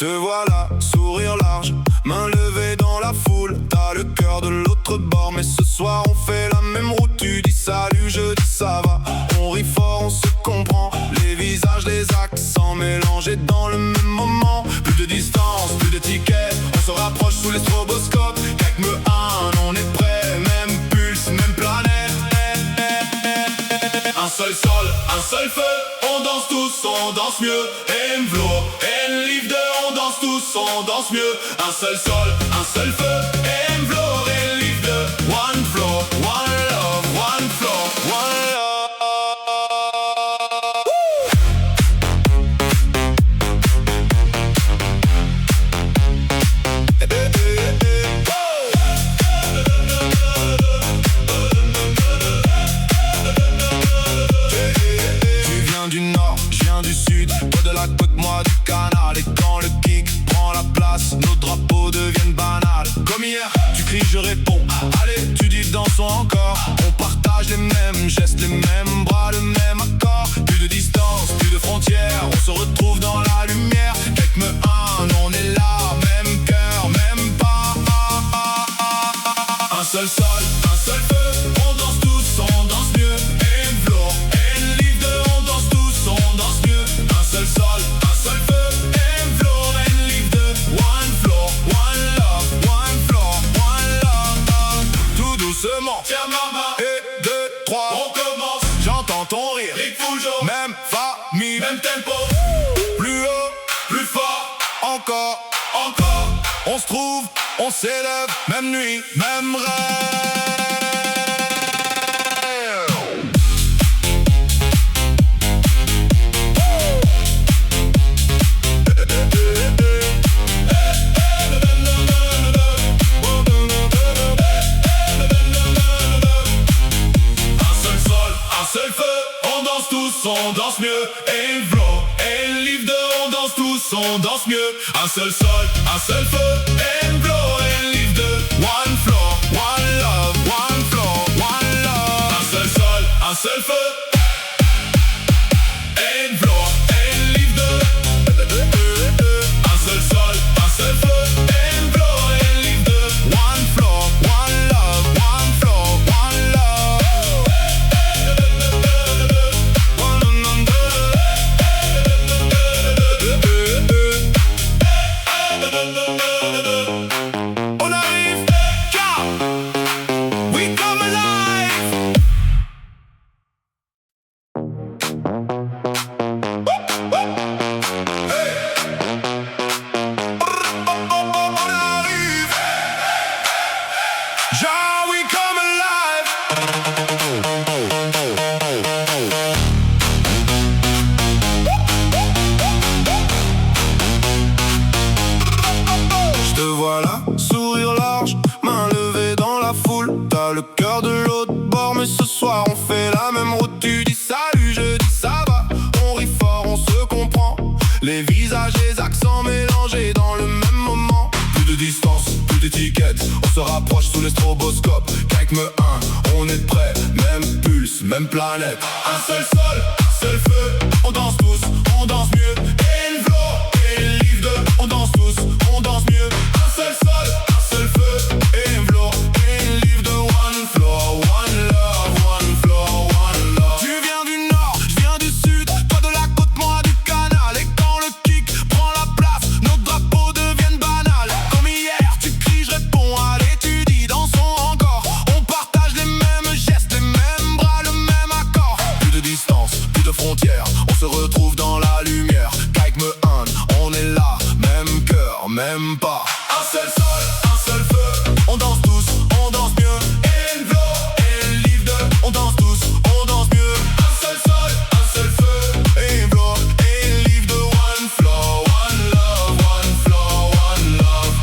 Te voilà, sourire large, main levée dans la foule. T'as le cœur de l'autre bord, mais ce soir on fait la même route. Tu dis salut, je dis ça va. On rit fort, on se comprend. Les visages, les accents mélangés dans le même moment. Plus de distance, plus d'étiquette. On se rapproche sous les stroboscopes. Avec me on est prêt. Même pulse, même planète. Un seul sol, un seul feu. On danse tous, on danse mieux. Envlo, Enliefde, on danse tous, on danse mieux. Un seul sol, un seul feu. Envlo, Enliefde. One floor, one love, one floor, one love. Tu viens du nord, je viens du sud. Toi de la côte, moi du canal. Et quand le kick prend la place, nos drapeaux deviennent banals. Comme hier, tu cries, je réponds. Allez, tu dis dansons encore. On partage les mêmes gestes, les mêmes bras, le même accord. Plus de distance, plus de frontières. On se retrouve dans la lumière. Avec me on est là. Même cœur, même pas. Un seul sol, un seul feu. On danse tous, on danse mieux. Envlo, Enliefde, on danse tous, on danse mieux. Un seul sol, un seul feu. Envlo, Enliefde. One floor, one love, one floor, one love. Tout doucement, tiens maman. Et 2, 3, on commence. J'entends ton rire, Rick Fougeot. Même famille, même tempo. Plus haut, plus fort. Encore, encore. On se trouve, on s'élève. Même nuit, même rêve. On danse mieux, Envlo, Enliefde, on danse tous, on danse mieux. Un seul sol, un seul feu, Envlo, Enliefde. One floor, one love, one floor, one love. Un seul sol, un seul feu. Envlo, Enliefde. Un seul sol, un seul feu. Envlo, Enliefde. One floor, one love, one floor, one love. On arrive, car we come alive. On arrive, genre we come alive. Je te vois là, sourire large, main levée dans la foule. T'as le cœur de l'autre bord, mais ce soir on fait la même route. Tu dis salut, je dis ça va. On rit fort, on se comprend. Les visages, les accents mélangés dans le même moment. Plus de distance, plus d'étiquette. On se rapproche sous les stroboscopes. Qu'avec me on est prêt. Même pulse, même planète. Un seul sol, un seul feu. On danse tous, on danse mieux. Envlo, Enliefde, on danse tous, on danse mieux. Un seul sol, un seul feu. Envlo, Enliefde. One floor, one love, one floor, one love. Tu viens du nord, je viens du sud. Toi de la côte, moi du canal. Et quand le kick prend la place, nos drapeaux deviennent banals. Comme hier, tu cries, je réponds. Allez, tu dis dansons encore. On partage les mêmes gestes, les mêmes bras, le même accord. Plus de distance, plus de frontières. On se retrouve dans la lumière. Qu'avec me on est là. Même cœur, même pas. Un seul sol, un seul feu. On danse tous, on danse mieux. Envlo, Enliefde, on danse tous, on danse mieux. Un seul sol, un seul feu. Envlo, Enliefde. One floor, one love, one floor, one love.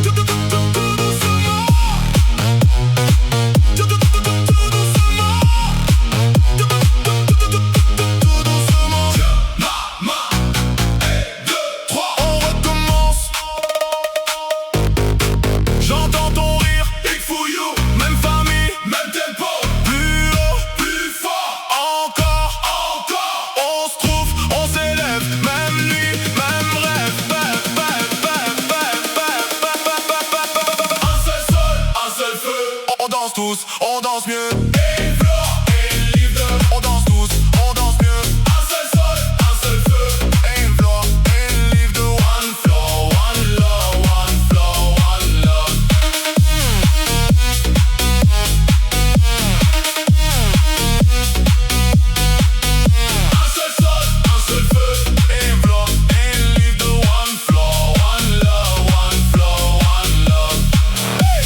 Tout doucement. Tout doucement. Tout doucement. tous, on danse mieux. Et Flore et Livre, on danse tous, on danse mieux. Un seul sol, un seul feu. Et Flore et Livre, one floor, one love, one floor, one love. Un seul sol, un seul feu. Et Flore et Livre, one floor, one love, one floor, one love. Hey!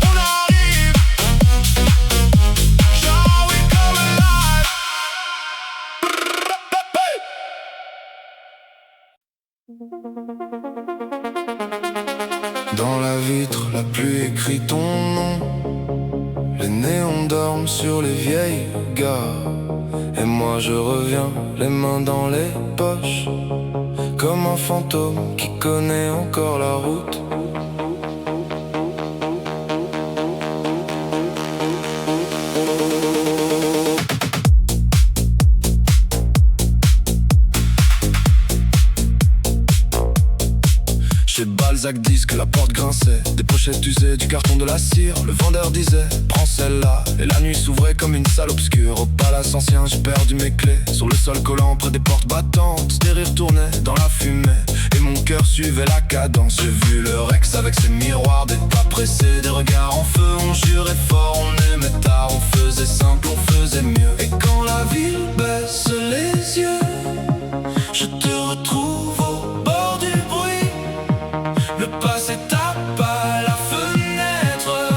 On arrive, shall we come alive? Hey! Dans la vitre, la pluie écrit ton nom. Les néons dorment sur les vieilles gares. Et moi je reviens, les mains dans les poches, comme un fantôme qui connaît encore la route. Chez Balzac disque, la porte grinçait. Des pochettes usées, du carton de la cire. Le vendeur disait, prends celle-là. Et la nuit s'ouvrait comme une salle obscure. Au palace ancien, j'ai perdu mes clés. Sur le sol collant près des portes battantes, des rires tournaient dans la fumée. Et mon cœur suivait la cadence. J'ai vu le Rex avec ses miroirs, des pas pressés, des regards en feu. On jurait fort, on aimait tard, on faisait simple, on faisait mieux. Et quand la ville baisse les yeux, je te retrouve au bord du bruit. Le passé tape à la fenêtre,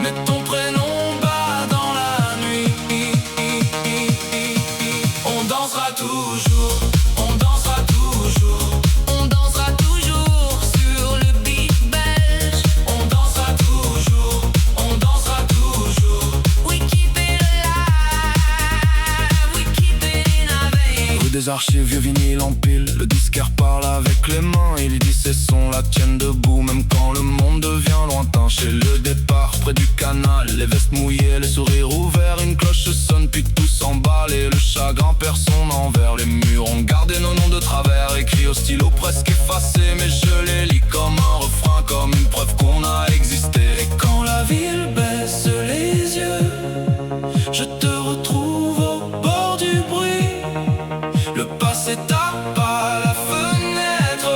mais ton prénom bat dans la nuit. On dansera toujours, on dansera toujours. On dansera toujours sur le beat belge. On dansera toujours, on dansera toujours. We keep it alive, we keep it in our veins. Rue des Archives, vieux vinyle en pile. Le disquaire parle avec les mains. Il dit ses sons la tiennent debout, même quand le monde devient lointain. Chez le départ, près du canal, les vestes mouillées, les sourires ouverts. Une cloche sonne, puis tout s'emballe et le chagrin perd son envers. Les murs ont gardé nos noms de travers, écrits au stylo presque effacés, mais je les lis comme un refrain, comme une preuve qu'on a existé. Et quand la ville baisse les yeux, je te retrouve au bord du bruit. Le passé tape à la fenêtre,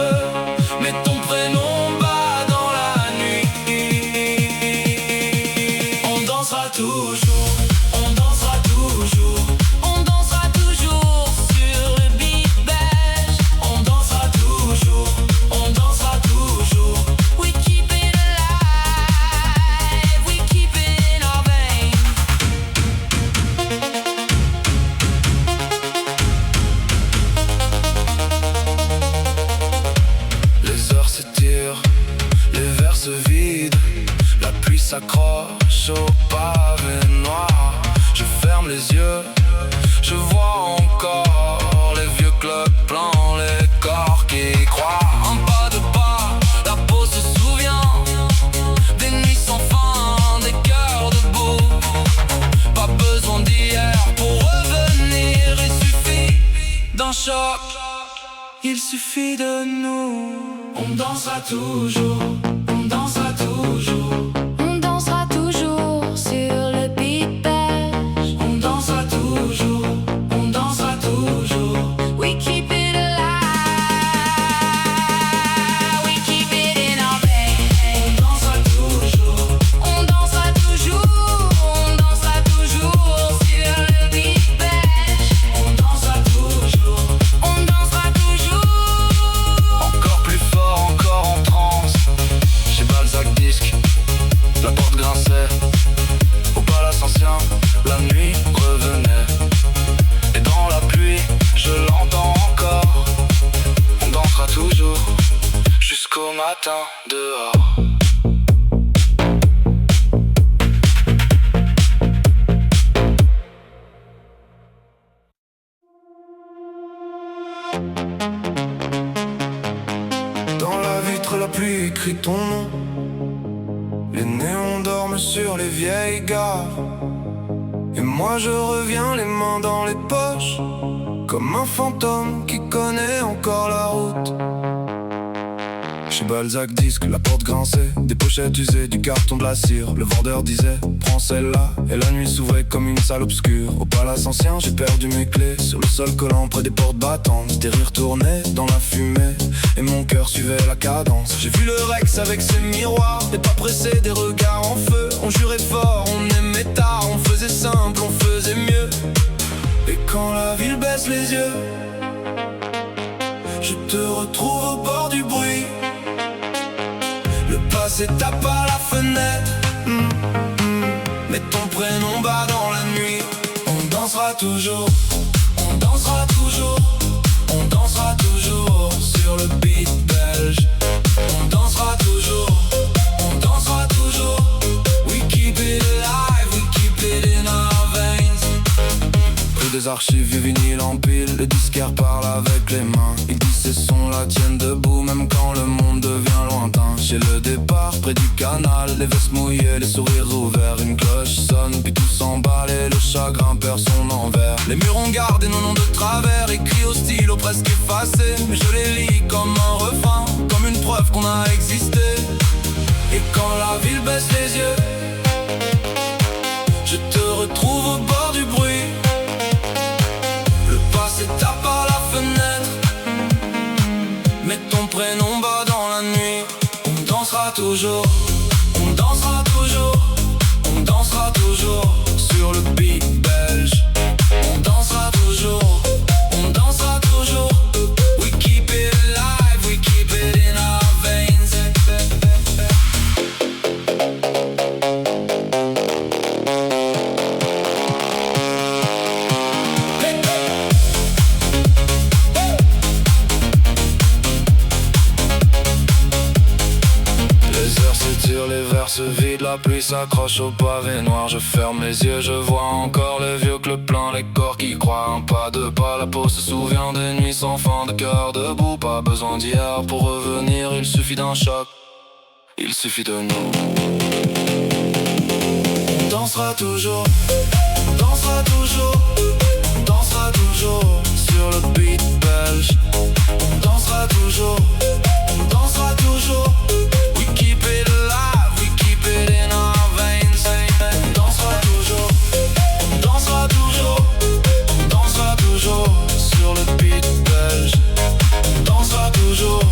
mais ton prénom bat dans la nuit. On dansera toujours, on dansera toujours. On dansera toujours sur le beat belge. On dansera toujours, on dansera toujours. We keep it alive, we keep it in our veins. Les heures s'étirent, les verres se vident. La pluie s'accroche au pavé noir. Je ferme les yeux, je vois encore les vieux clubs blancs, les corps qui croient. Un pas de pas, la peau se souvient des nuits sans fin, des cœurs debout. Pas besoin d'hier pour revenir, il suffit d'un choc, il suffit de nous. On dansera toujours, on dansera toujours. On dansera toujours sur le beat belge. On dansera toujours, on dansera toujours. We keep it alive, we keep it in our veins. On dansera toujours, on dansera toujours. On dansera toujours sur le beat belge. On dansera toujours, on dansera toujours. Encore plus fort, encore en transe. Chez Balzac disque, la porte grinçait. Au palace ancien, la nuit revenait. Et dans la pluie, je l'entends encore. On dansera toujours, jusqu'au matin dehors. Dans la vitre, la pluie écrit ton nom. Les néons dorment sur les vieilles gares. Et moi je reviens les mains dans les poches, comme un fantôme qui connaît encore la route. Chez Balzac disque, la porte grinçait, des pochettes usées, du carton de la cire. Le vendeur disait, prends celle-là, et la nuit s'ouvrait comme une salle obscure. Au palace ancien, j'ai perdu mes clés, sur le sol collant près des portes battantes. Des rires tournaient dans la fumée, et mon cœur suivait la cadence. J'ai vu le Rex avec ses miroirs, et pas pressé des regards en feu. On jurait fort, on aimait tard, on faisait simple, on faisait mieux. Et quand la ville baisse les yeux, je te retrouve au bord du bruit. Le passé tape à la fenêtre, mets ton prénom bas dans la nuit. On dansera toujours, on dansera toujours, on dansera toujours sur le beat belge. On dansera toujours, on dansera toujours. We keep it alive, we keep it in our veins. Peu des archives, vieux vinyles en pile, le disquaire parle avec les mains. Il dit ces sons la tiennent debout même quand le monde devient lointain. Chez le départ, près du canal, les vestes mouillées, les sourires ouverts. Une cloche sonne, puis tout s'emballe et le chagrin perd son envers. Les murs ont gardé nos noms de travers, écrits au stylo presque effacé. Mais je les lis comme un refrain, comme une preuve qu'on a existé. Et quand la ville baisse les yeux, je te retrouve au bord du bruit. Le passé tape à la fenêtre, mets ton prénom bas dans la nuit. On dansera toujours, on dansera toujours, on dansera toujours sur le beat belge. On dansera toujours, on dansera toujours. We keep it alive, we keep it in our veins. Les verres se vident, la pluie s'accroche au pavé noir. Je ferme les yeux, je vois encore les vieux clubs pleins, les corps qui croient. Un pas de pas, la peau se souvient des nuits sans fin, de cœur debout. Pas besoin d'hier pour revenir, il suffit d'un choc, il suffit de nous. On dansera toujours, on dansera toujours, on dansera toujours sur le beat belge. On dansera toujours, on dansera toujours. We keep it alive, we keep it in our veins. On dansera toujours, on dansera toujours, on dansera toujours sur le beat belge. On dansera toujours,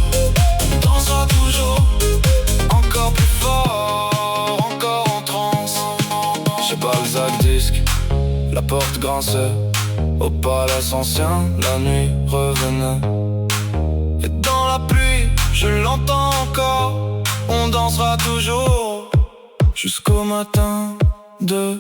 on dansera toujours. Encore plus fort, encore en transe. Chez Balzac disque, la porte grinçait. Au palace ancien, la nuit revenait. Et dans la pluie, je l'entends encore. On dansera toujours jusqu'au matin dehors.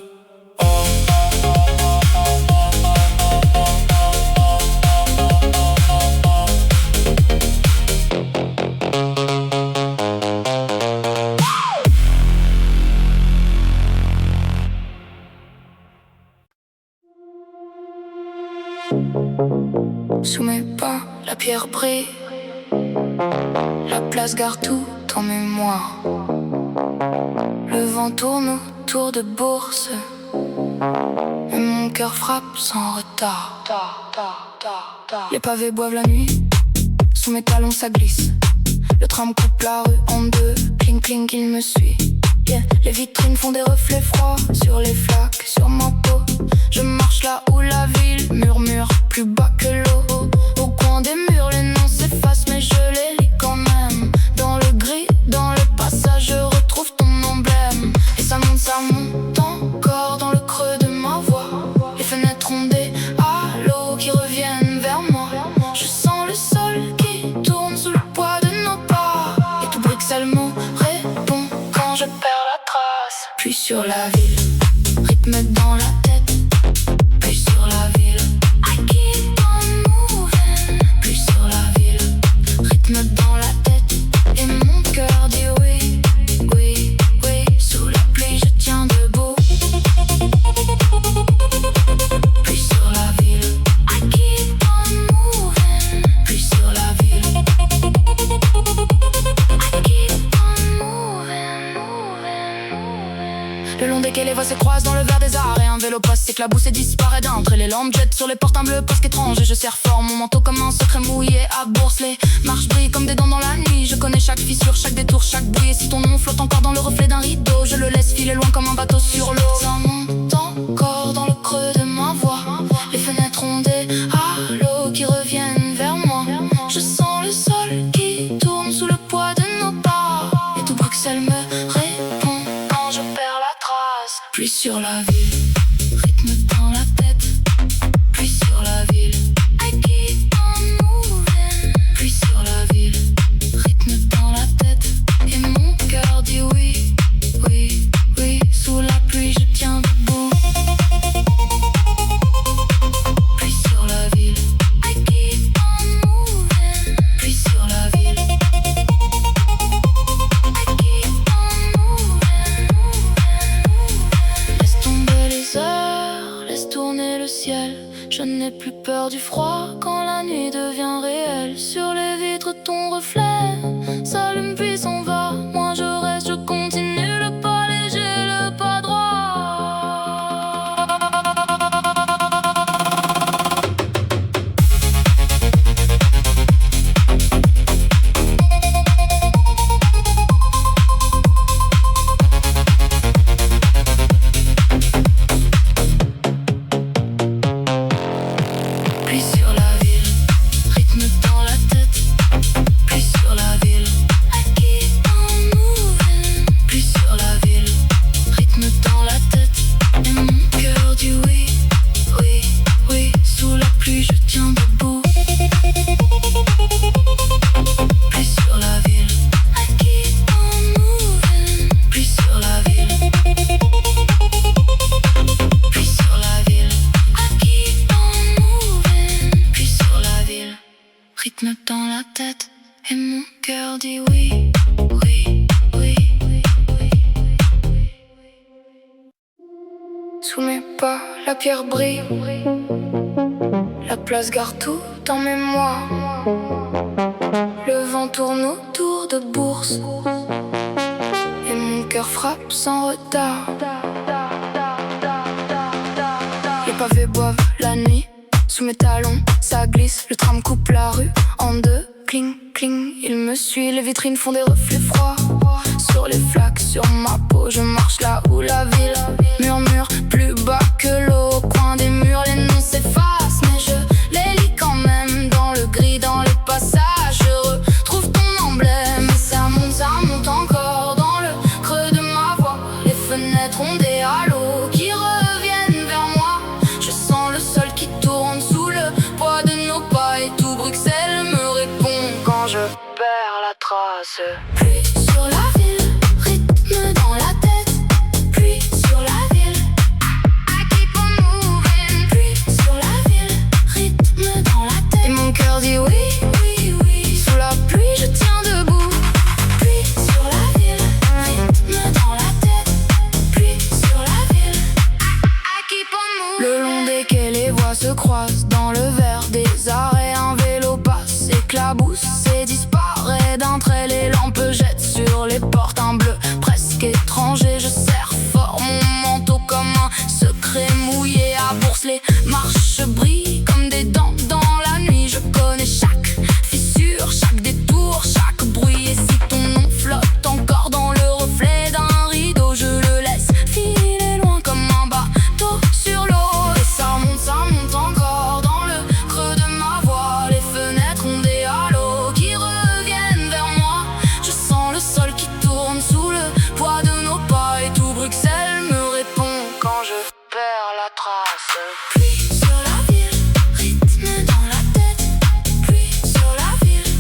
Sous mes pas, la pierre brille. La place garde tout en mémoire. Le vent tourne autour de bourse, et mon cœur frappe sans retard. Les pavés boivent la nuit, sous mes talons ça glisse. Le tram coupe la rue en deux, cling cling il me suit. Yeah. Les vitrines font des reflets froids sur les flaques, sur ma peau. Je marche là où la ville murmure plus bas que l'eau. Au coin des murs les noms s'effacent mais je les lis quand même. Dans le gris, dans le passage je retrouve ton emblème. Et ça monte encore dans le creux de ma voix. Les fenêtres ont des halos qui reviennent vers moi. Je sens le sol qui tourne sous le poids de nos pas. Et tout Bruxelles me répond quand je perds la trace. Puis sur la ville, rythme dans la tête. Puis sur la ville, I keep on moving. Puis sur la ville, rythme dans la tête. Et mon cœur dit oui, oui, oui. Sous la pluie je tiens debout. Puis sur la ville, I keep on moving. Puis sur la ville, I keep on moving, moving, moving. Le long des quais vélo passe, s'éclabousse et disparaît d'entre les lampes jettent sur les portes un bleu presque étrange. Et je serre fort mon manteau comme un secret mouillé à bourse. Les marches brillent comme des dents dans la nuit. Je connais chaque fissure, chaque détour, chaque bruit. Et si ton nom flotte encore dans le reflet d'un rideau, je le laisse filer loin comme un bateau sur l'eau. Ça monte encore dans le creux de ma voix. Les fenêtres ont des halos qui reviennent vers moi. Je sens le sol qui tourne sous le poids de nos pas. Et tout Bruxelles me répond quand je perds la trace. Puis sur la ville, rythme dans la tête. Puis sur la ville, I keep on moving. Puis sur la ville, rythme dans la tête. Et mon cœur dit oui, oui, oui. Sous la pluie je tiens debout. Puis sur la ville, I keep on moving. Puis sur la ville, I keep on moving. Laisse tomber les heures, laisse tourner le ciel. Je n'ai plus peur du froid quand la nuit devient réelle. Sur les vitres ton reflet s'allume puis s'en va. Moi je reste, je continue, le pas léger, le pas droit. Puis sur la ville, rythme dans la tête. Puis sur la ville, I keep on moving. Puis sur la ville, rythme dans la tête. Et mon cœur dit oui, oui, oui. Sous la pluie je tiens debout. Puis sur la ville, I keep on moving. Puis sur la ville, puis sur la ville, I keep on moving. Puis sur la ville, rythme dans la tête. Et mon cœur dit oui, oui, oui, oui, oui. Sous mes pas, la pierre brille. La place garde tout en mémoire. Le vent tourne autour de Bourse. Et mon cœur frappe sans retard. Les pavés boivent la nuit. Sous mes talons, ça glisse. Le tram coupe la rue en deux. Cling, cling, il me suit. Les vitrines font des reflets froids. Sur les flaques, sur ma peau, je marche là où la ville murmure plus bas que l'eau. Au coin des murs, les noms s'effacent, mais je les lis quand même dans le gris, dans les passages. Je retrouve ton emblème et ça monte encore dans le creux de ma voix. Les fenêtres ont des halos qui reviennent vers moi. Je sens le sol qui tourne sous le poids de nos pas. Et tout Bruxelles me répond quand je perds la trace. Puis sur la ville, rythme dans la tête. Puis sur la ville, I keep on moving. Puis sur la ville, rythme dans la tête. Et mon cœur dit oui, oui, oui. Sous la pluie je tiens debout. Puis sur la ville, rythme dans la tête. Puis sur la ville, I keep on moving. Le long des quais les voies se croisent. Dans le verre des arrêts un vélo passe, éclabousse et disparaît d'un trait. Les lampes jettent sur les portes un bleu presque étranger. Je serre fort mon manteau comme un secret mouillé à Bourse. Les marches brillent comme des dents dans la nuit. Je connais chaque fissure, chaque détour, chaque bruit. Et si ton nom flotte encore dans le reflet d'un rideau, je le laisse filer loin comme un bateau sur l'eau. Et ça monte encore dans le creux de ma voix. Les fenêtres ont des halos qui reviennent vers moi. Je sens le sol qui tourne sous le poids de nos pas. Et tout Bruxelles me répond quand je perds la trace. Puis sur la ville, rythme dans la tête. Puis sur la ville,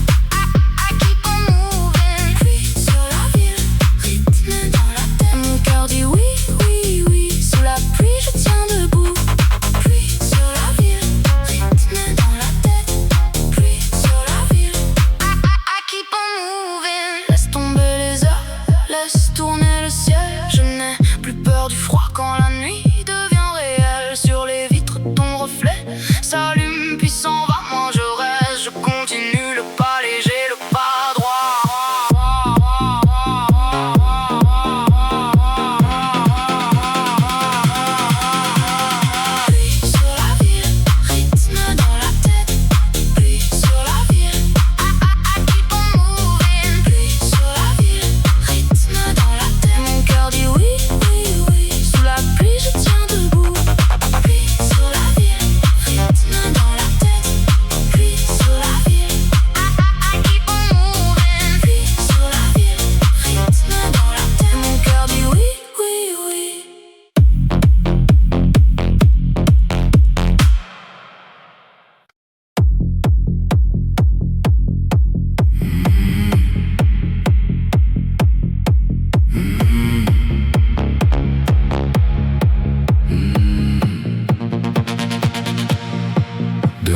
I keep on moving. Puis sur la ville, rythme dans la tête. Mon cœur dit oui, oui, oui. Sous la pluie je tiens debout. Puis sur la ville, rythme dans la tête. Puis sur la ville, I keep on moving. Laisse tomber les heures, laisse tourner le ciel. Je n'ai plus peur du froid quand la nuit devient réelle. Sur les vitres ton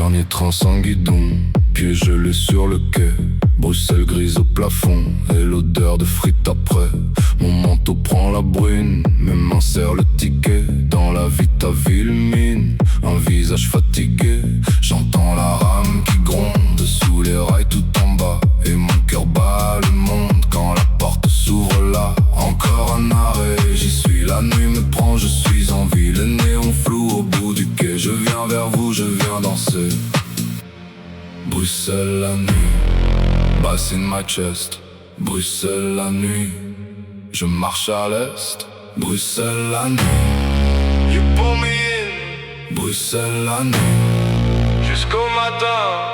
Dernier train sans guidon, pieds gelés sur le quai. Bruxelles grise au plafond et l'odeur de frites après. Mon manteau prend la brune, mes mains serrent le ticket. Dans la vie ta ville mine, un visage fatigué. J'entends la rame qui gronde sous les rails tout en bas. Et mon cœur bat le monde quand la porte s'ouvre là. Encore un arrêt, j'y suis, la nuit me prend, je suis en ville. Les néons flous au bout du quai, je viens vers vous, je viens danser. Bruxelles la nuit, bass in my chest. Bruxelles la nuit, je marche à l'est. Bruxelles la nuit, you pull me in. Bruxelles la nuit, jusqu'au matin.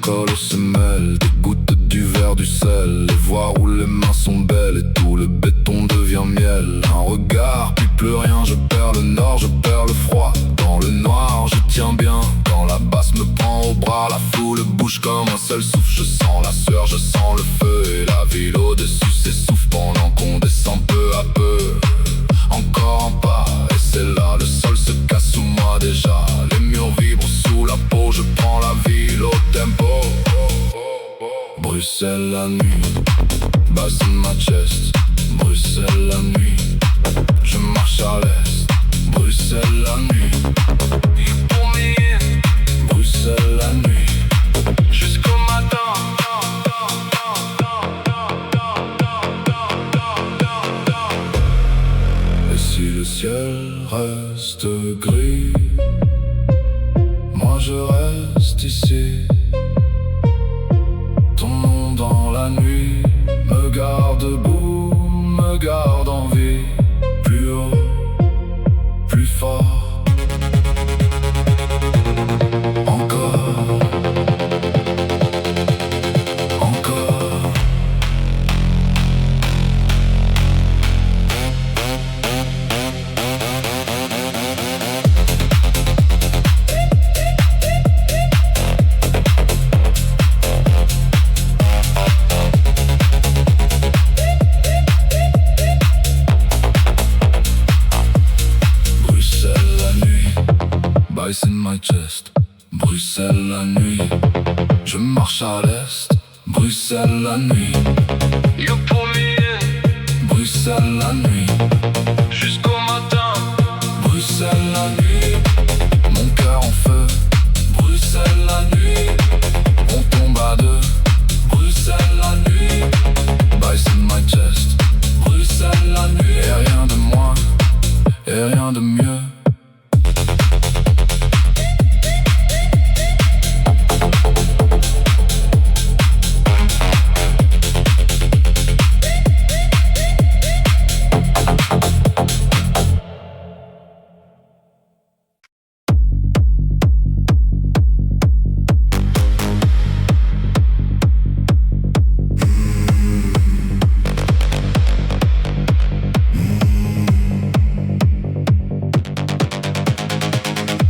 Colle aux semelles, des gouttes du verre, du sel. Les voies où les mains sont belles et tout le béton devient miel. Un regard, puis plus rien, je perds le nord, je perds le froid. Dans le noir, je tiens bien, quand la basse me prend au bras. La foule bouge comme un seul souffle, je sens la sueur, je sens le feu. Et la ville au-dessus s'essouffle pendant qu'on descend peu à peu. Encore un pas, et c'est là, le sol se casse sous moi déjà. Les murs vibrent sous la peau, je prends la ville au tempo. Bruxelles la nuit, bass in my chest. Bruxelles la nuit, je marche à l'est. Bruxelles la nuit, you pull me in. Bruxelles la nuit, jusqu'au matin. Et si le ciel reste gris, moi je reste ici. Ton nom dans la nuit me garde debout, me garde en vie. Plus haut, plus fort. Encore, encore. Ice in my chest. Bruxelles la nuit, je marche à l'est. Bruxelles la nuit, you pull me in. Bruxelles la nuit, jusqu'au matin. Bruxelles la nuit, mon cœur en feu. Bruxelles la nuit, on tombe à deux. Bruxelles la nuit, ice in my chest. Bruxelles la nuit, et rien de moins, et rien de mieux.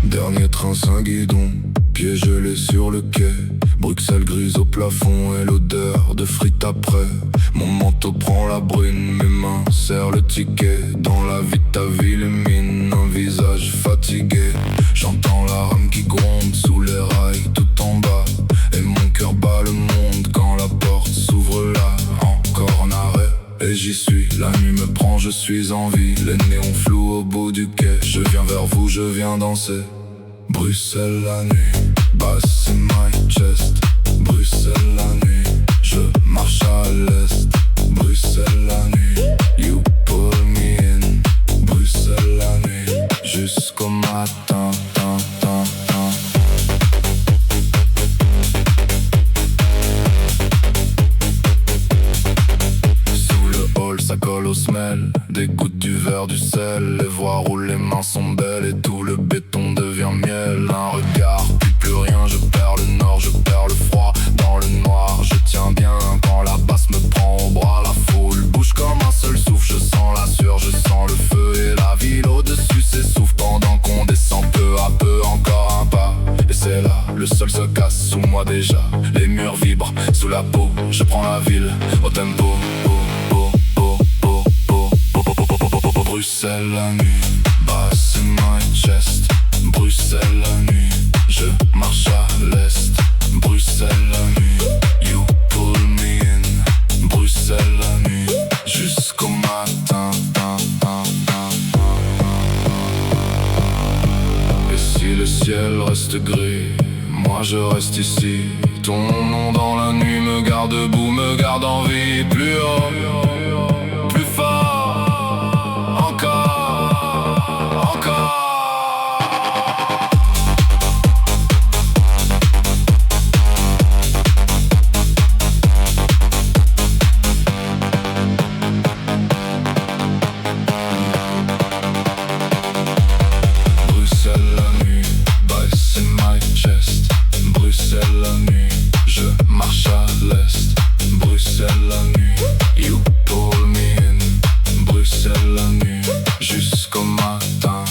Dernier train sans guidon, pieds gelés sur le quai. Bruxelles grise au plafond et l'odeur de frites après. Mon manteau prend la brune, mes mains serrent le ticket. Dans la vie ta ville mine, un visage fatigué. J'entends la rame qui gronde sous les rails tout en bas. Et mon cœur bat le monde quand la porte s'ouvre là. Encore un arrêt, et j'y suis, la nuit me prend, je suis en vie. Les néons flous au bout du quai, je viens vers vous, je viens danser. Bruxelles la nuit, bass in my chest. Bruxelles la nuit, je marche à l'est. Bruxelles la nuit, you pull me in. Bruxelles la nuit, jusqu'au matin. Sous le hall, ça colle aux semelles. Des gouttes du verre, du sel. Les voies où les mains sont belles et tout le béton devient miel. Un regard, puis plus rien, je perds le nord, je perds le froid. Dans le noir, je tiens bien quand la basse me prend au bras. La foule bouge comme un seul souffle, je sens la sueur, je sens le feu. Et la ville au-dessus s'essouffle pendant qu'on descend peu déjà, les murs vibrent sous la peau. Je prends la ville au tempo. Bruxelles la nuit, bass in my chest. Bruxelles la nuit, je marche à l'est. Bruxelles la nuit, you pull me in. Bruxelles la nuit, jusqu'au matin. Et si le ciel reste gris, moi je reste ici. Ton nom dans la nuit me garde debout, me garde en vie. Plus haut, plus fort, encore, encore. Bruxelles la nuit, bass in my chest. Bruxelles la nuit, je marche à l'est. Bruxelles la nuit, you pull me in. Bruxelles la nuit, jusqu'au matin.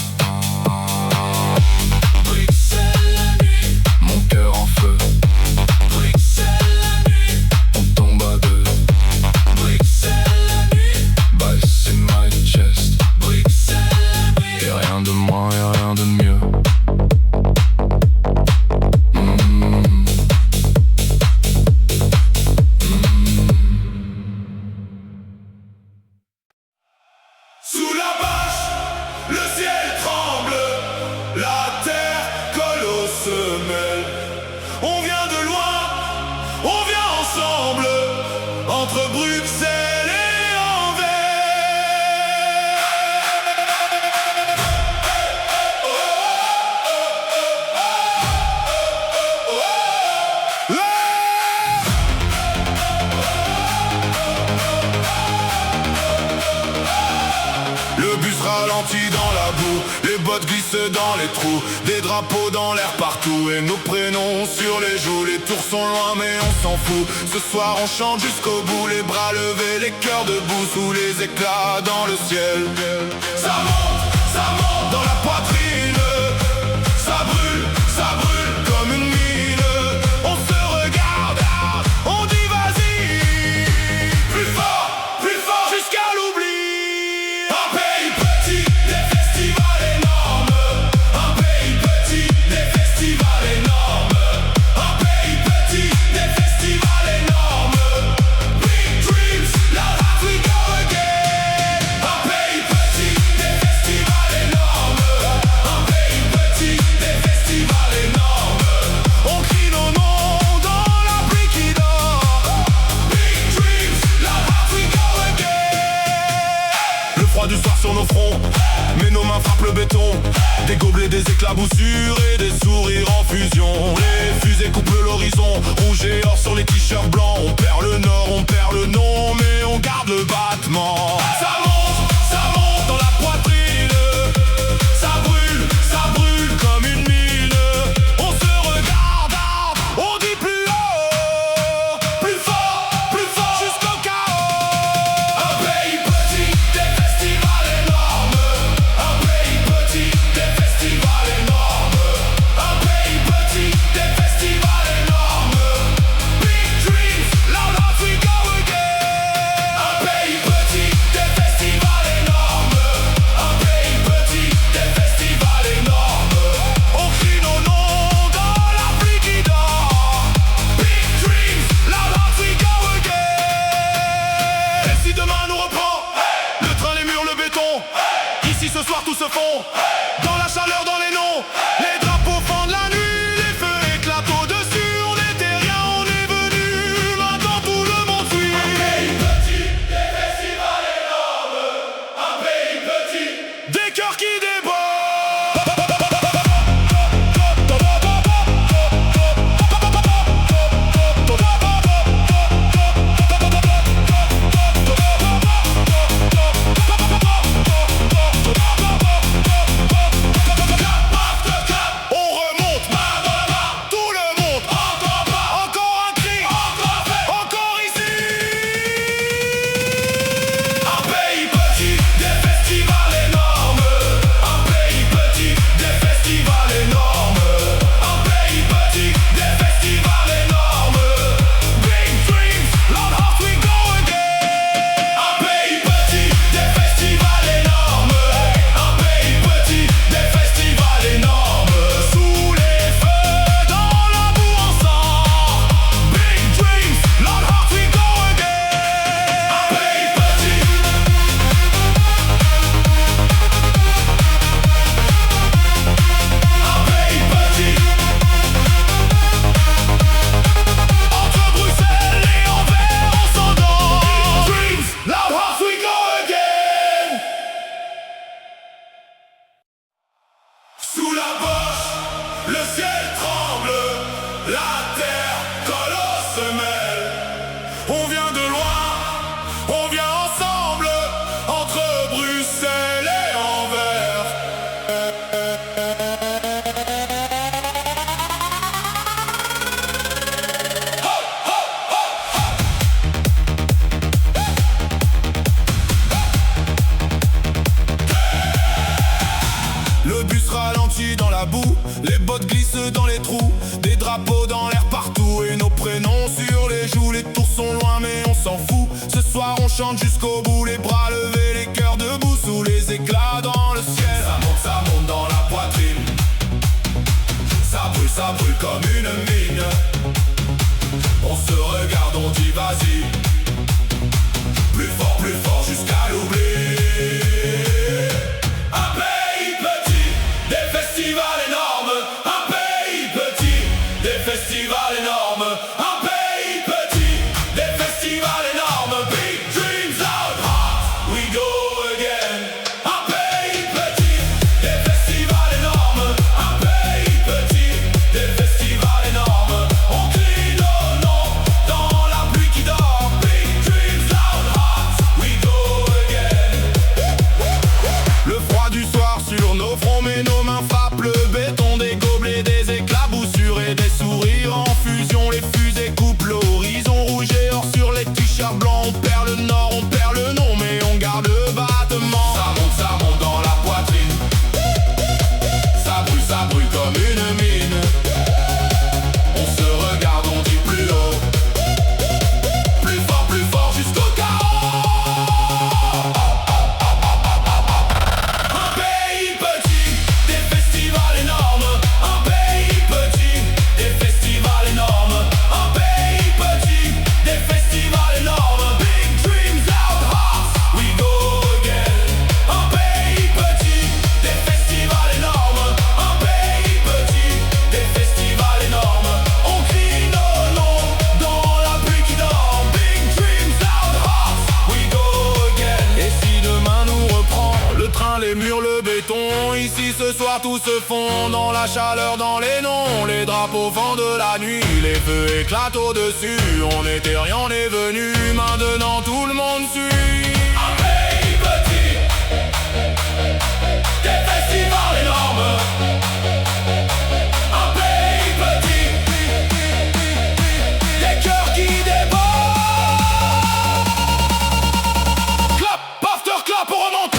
Bruxelles la nuit, mon cœur en feu. Bruxelles la nuit, on tombe à deux. Bruxelles la nuit, bass in my chest. Bruxelles la nuit, y'a rien de moins, y'a rien de mieux. Sous la bâche, le ciel tremble, la terre colle aux semelles. On vient de loin, on vient ensemble, entre Bruxelles et Anvers. Le bus ralentit dans la boue, les bottes glissent dans les trous, des drapeaux dans l'air partout et nos prénoms sur les joues. Les tours sont loin mais on s'en fout, ce soir on chante jusqu'au bout. Les bras levés, les cœurs debout, sous les éclats dans le ciel. Ça monte dans la poitrine, ça brûle comme une mine. On se regarde, on dit vas-y, plus fort jusqu'à l'oubli. Un pays petit, des festivals énormes. Un pays petit, des festivals énormes. Un pays petit, des festivals énormes. Big dreams, loud as we go again. Un pays petit, des festivals énormes. Un pays petit, des festivals énormes. On crie nos noms dans la pluie qui dort. Big dreams, loud as we go again. Le froid du soir sur nos fronts, mais nos mains frappent le béton. Des gobelets, des éclaboussures et des sourires en fusion. Les fusées coupent l'horizon, rouge et or sur les t-shirts blancs. On perd le nord, on perd le nom, mais on garde le battement. Ça monte dans la poitrine. Ça brûle comme une mine. On se regarde, on dit plus haut, plus fort jusqu'au chaos. Un pays petit, des festivals énormes. Un pays petit, des festivals énormes. Un pays petit, des festivals énormes. Big dreams, loud as we go again. Un pays petit, des festivals énormes. Un pays petit, des festivals énormes. On crie nos noms dans la pluie qui dort. Big dreams, loud as we go again. Et si demain nous reprend, le train, les murs, le béton, ici ce soir tout se fond. Dans la chaleur, dans les noms, les drapeaux fendent la nuit, les feux éclatent au-dessus. On n'était rien, on est venu, maintenant tout le monde fuit. Un pays petit, des festivals énormes. Un pays petit, des cœurs qui débordent. le ciel tremble, la terre colle aux semelles. On vient de loin, on vient ensemble, entre Bruxelles et Anvers. Le bus ralentit dans la boue, les bottes glissent dans les trous, des drapeaux dans l'air partout et nos prénoms sur les joues. Les tours sont loin mais on s'en fout, ce soir on chante jusqu'au bout, les bras levés, les cœurs debout sous les éclats dans le ciel. Ça monte dans la poitrine, ça brûle comme une mine. On se regarde, on dit vas-y, plus fort jusqu'à l'oubli. Festivals énormes, un pays petit, des festivals énormes. Big dreams loud hearts, we go again. Un pays petit, des festivals énormes. Un pays petit, des festivals énormes. On crie nos noms dans la pluie qui dort. Big dreams loud hearts, we go again. Le froid du soir sur nos fronts met nos mains frappent le béton, des gobelets, des éclaboussures et des sourires en fusion. Les fusées coupent l'horizon rouge et or sur les t-shirts blancs. On perd le nord, on perd le nom, mais on garde le battement. Ça monte dans la poitrine, ça brûle comme une mine. On se regarde, on dit plus haut, plus fort jusqu'au chaos. Un pays petit, des festivals énormes. Un pays petit, des festivals énormes. Un pays petit, des festivals énormes. Big dreams, loud hearts, we go again. Un pays petit, des festivals énormes. Un pays petit, des festivals énormes. On crie nos noms dans la pluie qui dort. Big dreams, loud hearts, we go again. Et si demain nous reprend le train, les murs, le béton, ici ce soir tout se fond dans la chaleur, dans les noms. Les drapeaux vent de la nuit, les feux éclatent au-dessus. On était rien, on est venu, maintenant tout le monde suit. Un pays petit, des festivals énormes. Un pays petit, des cœurs qui débordent. Clap, after clap, on remonte.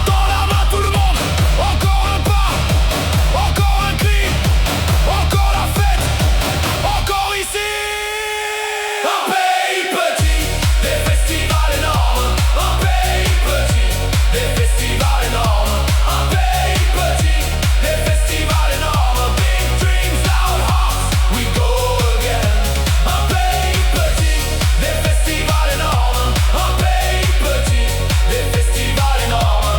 Dans la main tout le monde, encore un pas, encore un cri, encore la fête, encore ici. Un pays petit, des festivals énormes. Un pays petit, des festivals énormes. Un pays petit, des festivals énormes. Big dreams, loud hearts, we go again. Un pays petit, des festivals énormes. Un pays petit, des festivals énormes.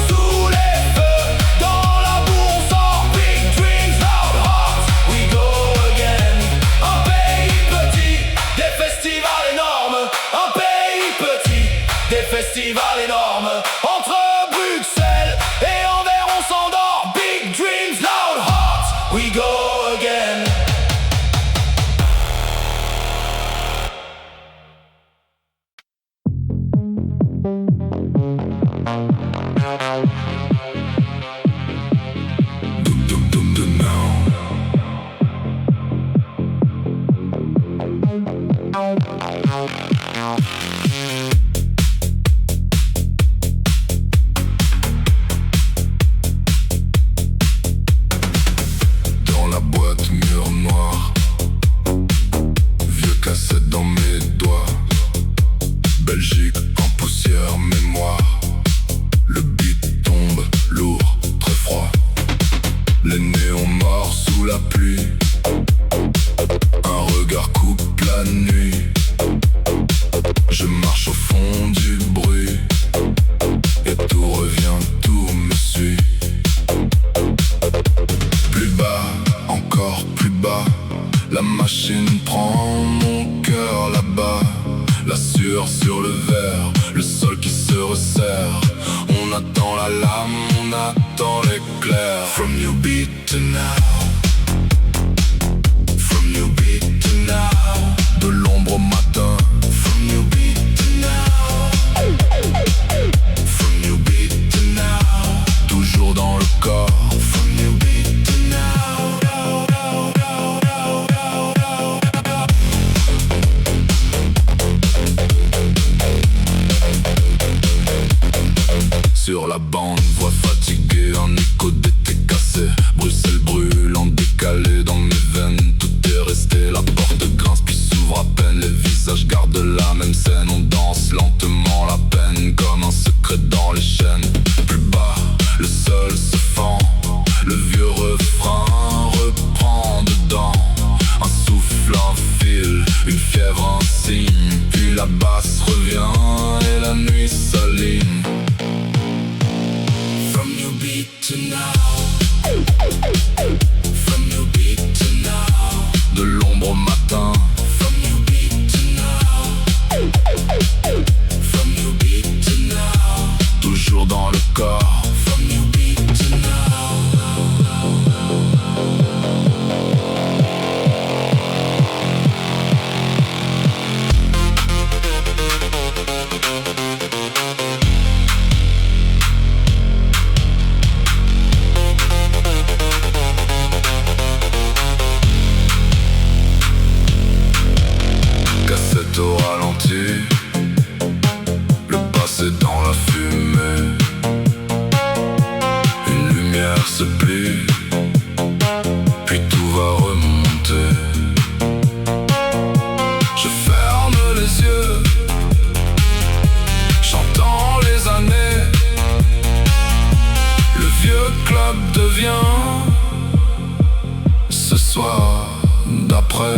Sous les feux, dans la boue, on sort. Big dreams, loud hearts, we go again. Un pays petit, des festivals énormes. Un pays petit, des festivals énormes. Entre Bruxelles et Anvers, on s'endort. Big dreams, loud hearts, we go again. Dans la boîte mur noir, vieux cassette dans mes doigts. Belgique en poussière, mémoire. Le beat tombe lourd, très froid. Les néons morts sous la pluie. Un regard coupe la nuit. Je marche au fond du bruit. Et tout revient, tout me suit. Plus bas, encore plus bas. La machine prend mon cœur là-bas. La sueur sur le verre, le sol qui se resserre. On attend la lame, on attend l'éclair. From your beat to now, soir d'après.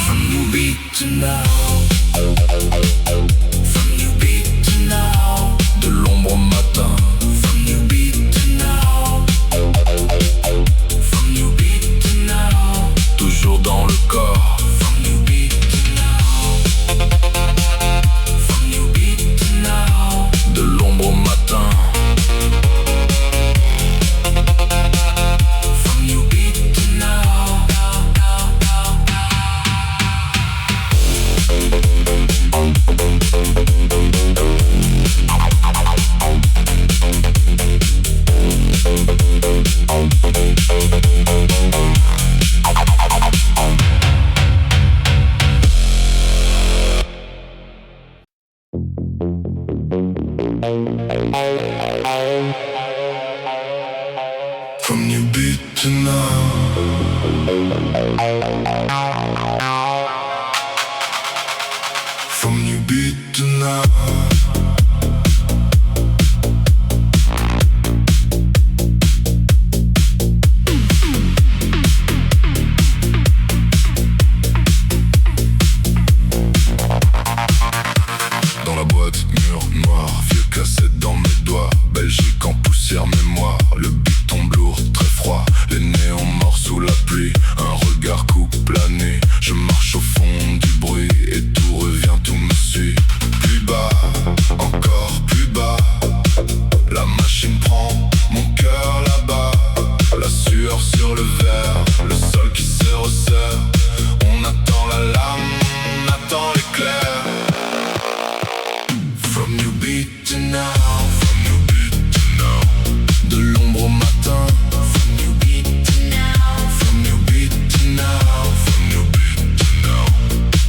From New Beat to now, from New Beat to now, de l'ombre au matin. From New Beat to now, from New Beat to now, toujours dans le corps. From New Beat to now, from New Beat to now, de l'ombre au matin. From New Beat to now. From New Beat to now. From New Beat to now. Dans la boîte, mur noir, vieux cassette dans mes doigts. Belgique en poussière, mémoire. Le beat tombe lourd, très froid. Les néons morts sous la pluie. Un regard coupe la nuit. Je marche au fond du bruit et tout revient, tout me suit. Plus bas, encore plus bas. La machine prend mon cœur là-bas. La sueur sur le verre, le sol qui se resserre. On attend la lame, on attend l'éclair. From New Beat to now, from New Beat to now, de l'ombre au matin. From New Beat to now, from New Beat to now, from New Beat to now,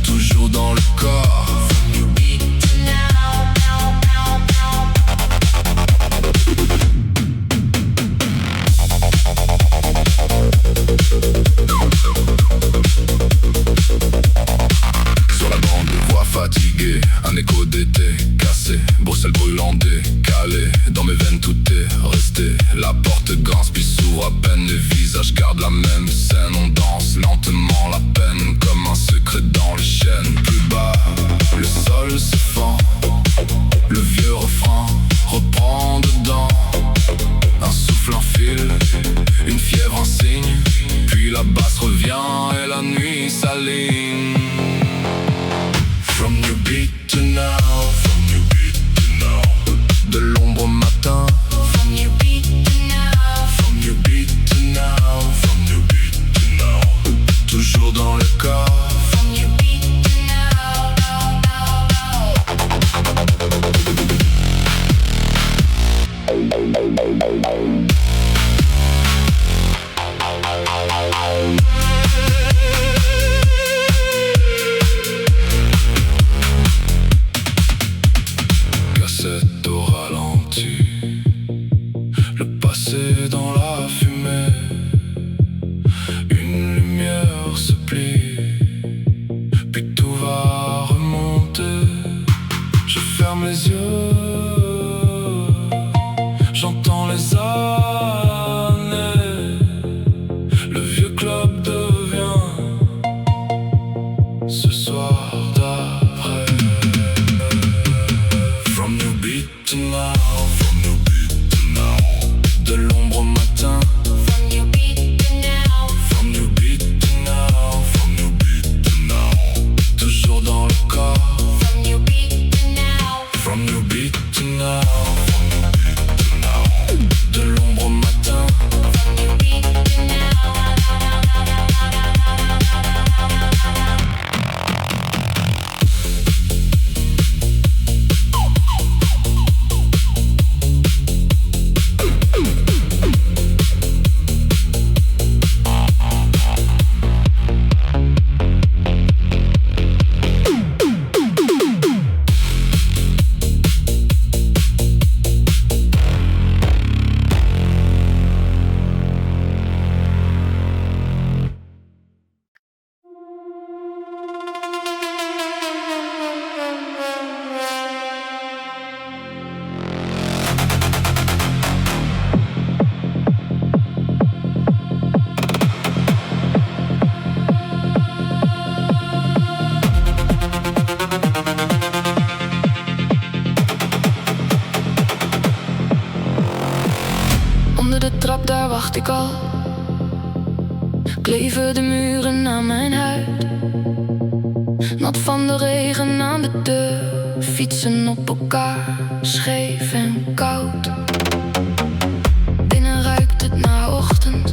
toujours dans le corps. From New Beat to now, now, now, now. Sur la bande, voix fatiguée, un écho d'été cassé, Bruxelles brûlant décalé. Dans mes veines tout est resté. La porte grince puis s'ouvre à peine. Les visages gardent la même scène. On danse lentement la peine comme un secret dans les chaînes. Plus bas, le sol se fend. Le vieux refrain reprend dedans. Un souffle, un fil, une fièvre, un signe. Puis la basse revient et la nuit s'aligne. From New Beat to now, from New Beat to now, de l'ombre au matin. From New Beat to now, from New Beat to now, from New Beat to now, toujours dans le corps. From New Beat to now, now, Cassette au ralenti, le passé dans la fumée. Une lumière se plie, puis tout va remonter. Je ferme les yeux, j'entends les années. Le vieux club de Onder de trap, daar wacht ik al. Kleven de muren aan mijn huid. Nat van de regen aan de deur. Fietsen op elkaar, scheef en koud. Binnen ruikt het naar ochtend.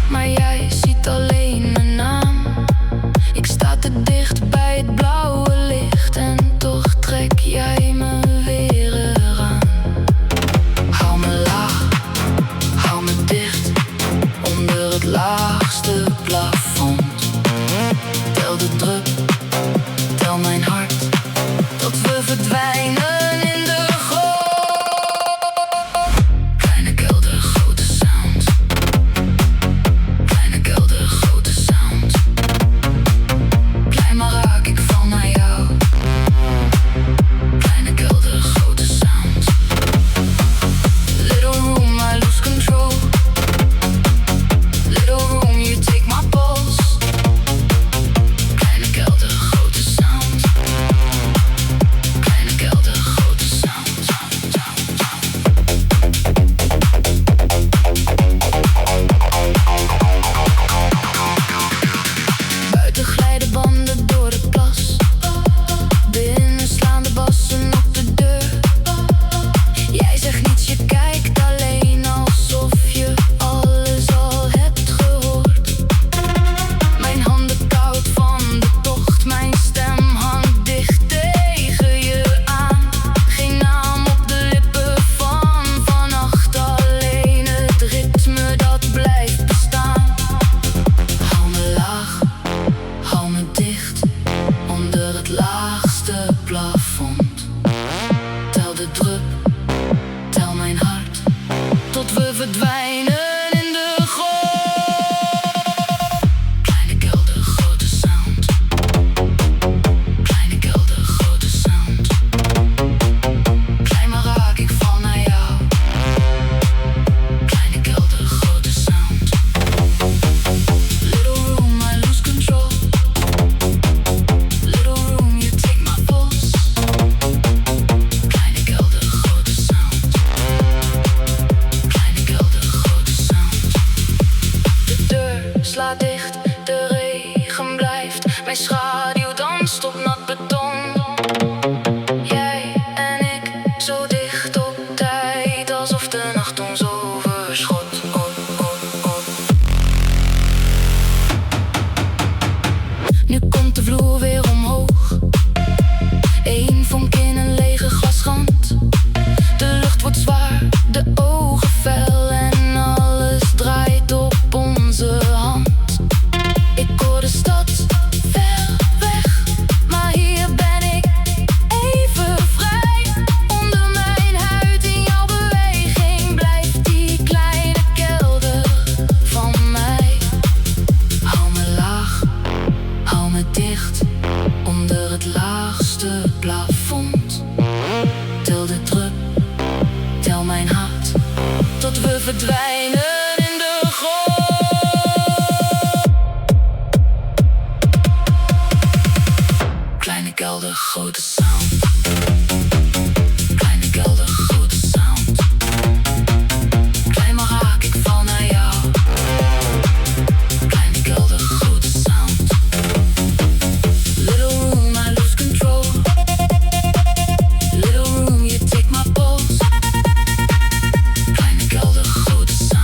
Maar jij ziet alleen mijn naam. Ik sta te dicht bij het blauwe licht. En toch trek jij me weer eraan. Hou me laag, hou me dicht. Onder het laagste plafond. Tel de druk, tel mijn hart. Tot we verdwijnen in de goot. Kleine kelder, grote sound. Kleine kelder, grote sound. Klein maar raak ik val naar jou. Kleine kelder, grote sound. Little room, I lose control. Little room, you take my pulse. Kleine kelder, grote sound. Kleine kelder, grote sound, sound, sound, sound. Buiten glijden banden door de plas. Binnen slaan de bassen op de deur. Jij zegt niets, je kijkt alleen alsof je alles al hebt gehoord. Mijn handen koud van de tocht, mijn stem hangt dicht tegen je aan. Geen naam op de lippen van vannacht, alleen het ritme dat blijft bestaan. Hou me laag, hou me dicht, onder het laagste plafond. Tel de drup, tel mijn hart, tot we verdwijnen in de goot. Kleine kelder, grote sound. Kleine kelder, grote sound. Klein maar raak ik val naar jou. Kleine kelder, grote sound. Little room, I lose control. Little room, you take my pulse. Kleine kelder, grote sound. Kleine kelder, grote sound. De deur slaat dicht, de regen blijft. Mijn schaduw danst op nat beton. Jij en ik, zo dicht op tijd, alsof de nacht ons overschot. Nu komt de vloer weer omhoog. Eén vonk in een lege glasrand. De lucht wordt zwaar, de ogen fel en alles draait op onze hand. Ik hoor de stad ver weg, maar hier ben ik even vrij. Onder mijn huid, in jouw beweging, blijft die kleine kelder van mij. Hou me laag, hou me dicht, onder het laagste plafond. Tel de drup, tel mijn hart, tot we verdwijnen in de goot. Kleine kelder, grote sound. Kleine kelder, grote sound. Klein maar raak ik val naar jou. Kleine kelder, grote sound. Little room, I lose control. Little room, you take my pulse. Kleine kelder, grote sound.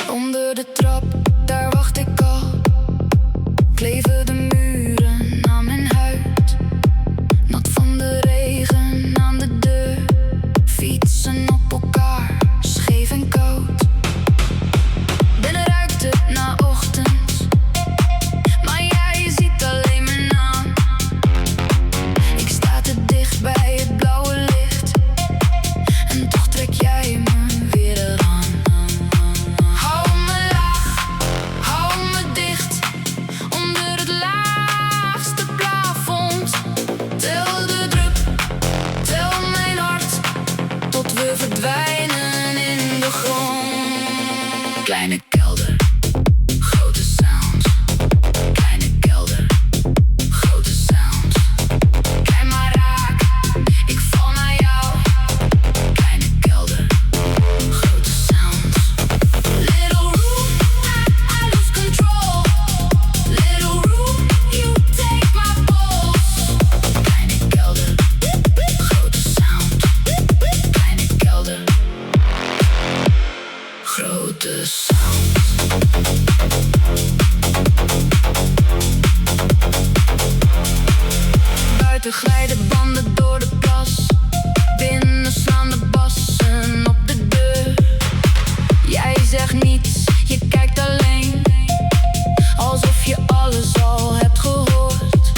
Onder de trap, daar wacht ik al. Kleven de muren aan mijn huid. Nat van de regen aan de deur. Fietsen op elkaar, scheef en koud. Binnen ruikt het na ochtend, maar jij ziet alleen mijn naam. Ik sta te dicht bij het blauwe licht, en toch trek jij me weer eraan. Hou me laag, hou me dicht, onder het laagste plafond. Tel de druk, tel mijn hart, tot we verdwijnen in de grond. Kleine kelder, grote sound. Kleine kelder, grote sound. Kijk maar raak, ik val naar jou. Kleine kelder, grote sound. Little room, I lose control. Little room, you take my pulse. Kleine kelder, grote sound. Kleine kelder, grote sound. Buiten glijden banden door de plas. Binnen slaan de bassen op de deur. Jij zegt niets, je kijkt alleen, alsof je alles al hebt gehoord.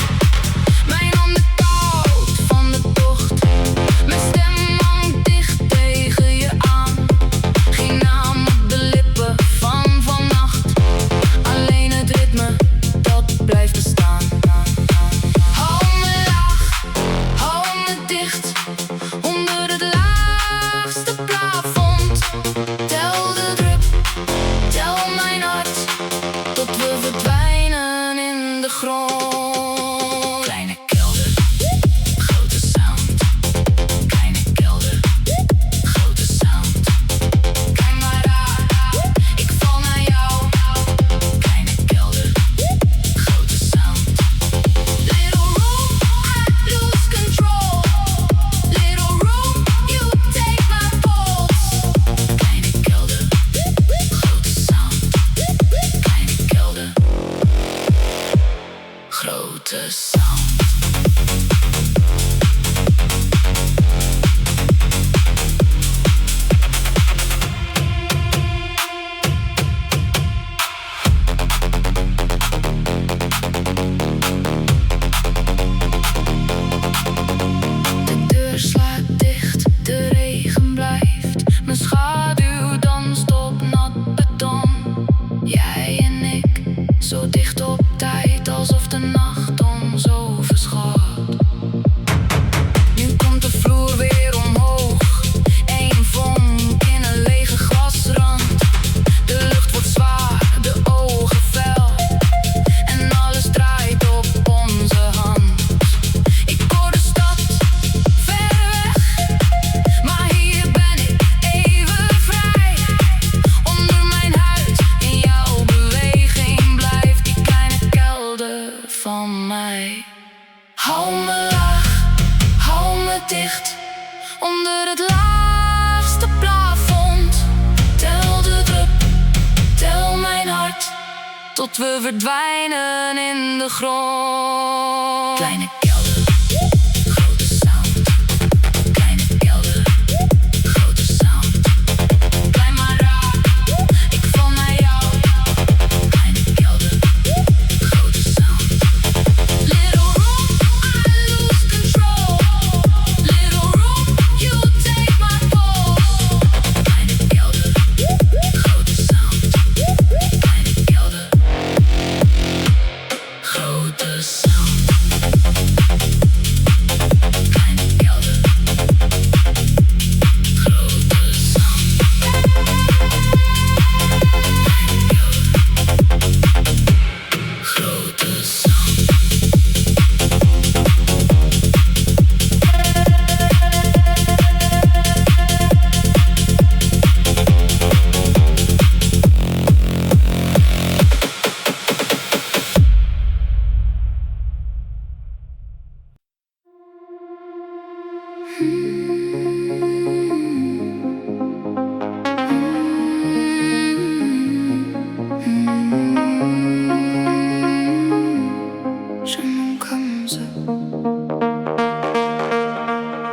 Mijn handen koud van de tocht, mijn stem hangt dicht tegen je aan. Geen naam op de lippen van vannacht, alleen het ritme dat blijft bestaan. Hou me laag, hou me dicht, onder het laagste plafond. Tel de druk, tel mijn hart, tot we verdwijnen in de grond. Kleine kelder, grote sound. Kleine kelder, grote sound. Kijk maar raar, ik val naar jou. Kleine kelder, grote sound. Little room, I lose control. Little room, you take my pulse. Kleine kelder, grote sound. Kleine kelder, grote sound. De deur slaat dicht, de regen blijft. Mijn schaduw danst op nat beton. Jij en ik, zo dicht op tijd, alsof de nacht ons overschat. Nu komt de vloer weer omhoog, één vonk in een lege glasrand. De lucht wordt zwaar, de ogen fel, en alles draait op onze hand. Ik hoor de stad ver weg, maar hier ben ik even vrij. Onder mijn huid, in jouw beweging, blijft die kleine kelder van mij. Hou me laag, hou me dicht, onder het laagste plafond. Tel de druk, tel mijn hart, tot we verdwijnen in de grond. Kleine kelder, grote sound. Kleine kelder, grote sound. Kijk maar raar, ik val naar jou. Kleine kelder, grote sound. Little room, I lose control. Little room, you take my pulse. Kleine kelder, grote sound. Kleine kelder, grote sound.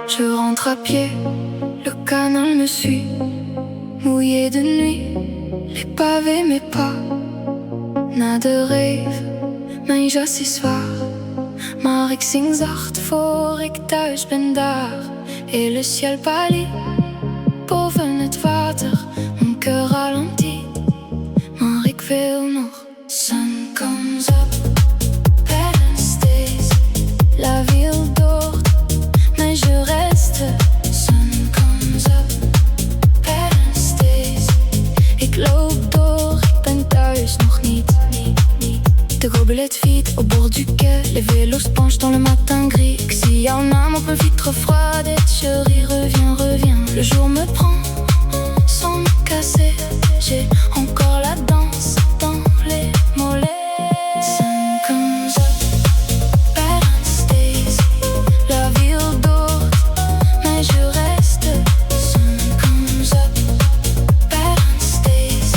Je rentre à pied, le canal me suit. Mouillé de nuit, les pavés mes pas. Na de rave, mijn jas is zwaar. Maar ik zing zacht voor ik thuis ben daar. Et le ciel pâlit boven het water. Mon cœur ralentit, maar ik wil nog. Sun comes up, and stays. La ville dort, mais je reste. Sun comes up, and stays. Ik loop door, ik ben thuis nog niet. De gobelet vide au bord du quai. Les vélos se penchent dans le matin gris. Ik zie jouw naam op een vitre froide. Et chérie, reviens, reviens. Le jour me prend sans me casser. J'ai encore la danse dans les mollets. Sun comes up, and stays. La ville dort, mais je reste. Sun comes up, and stays.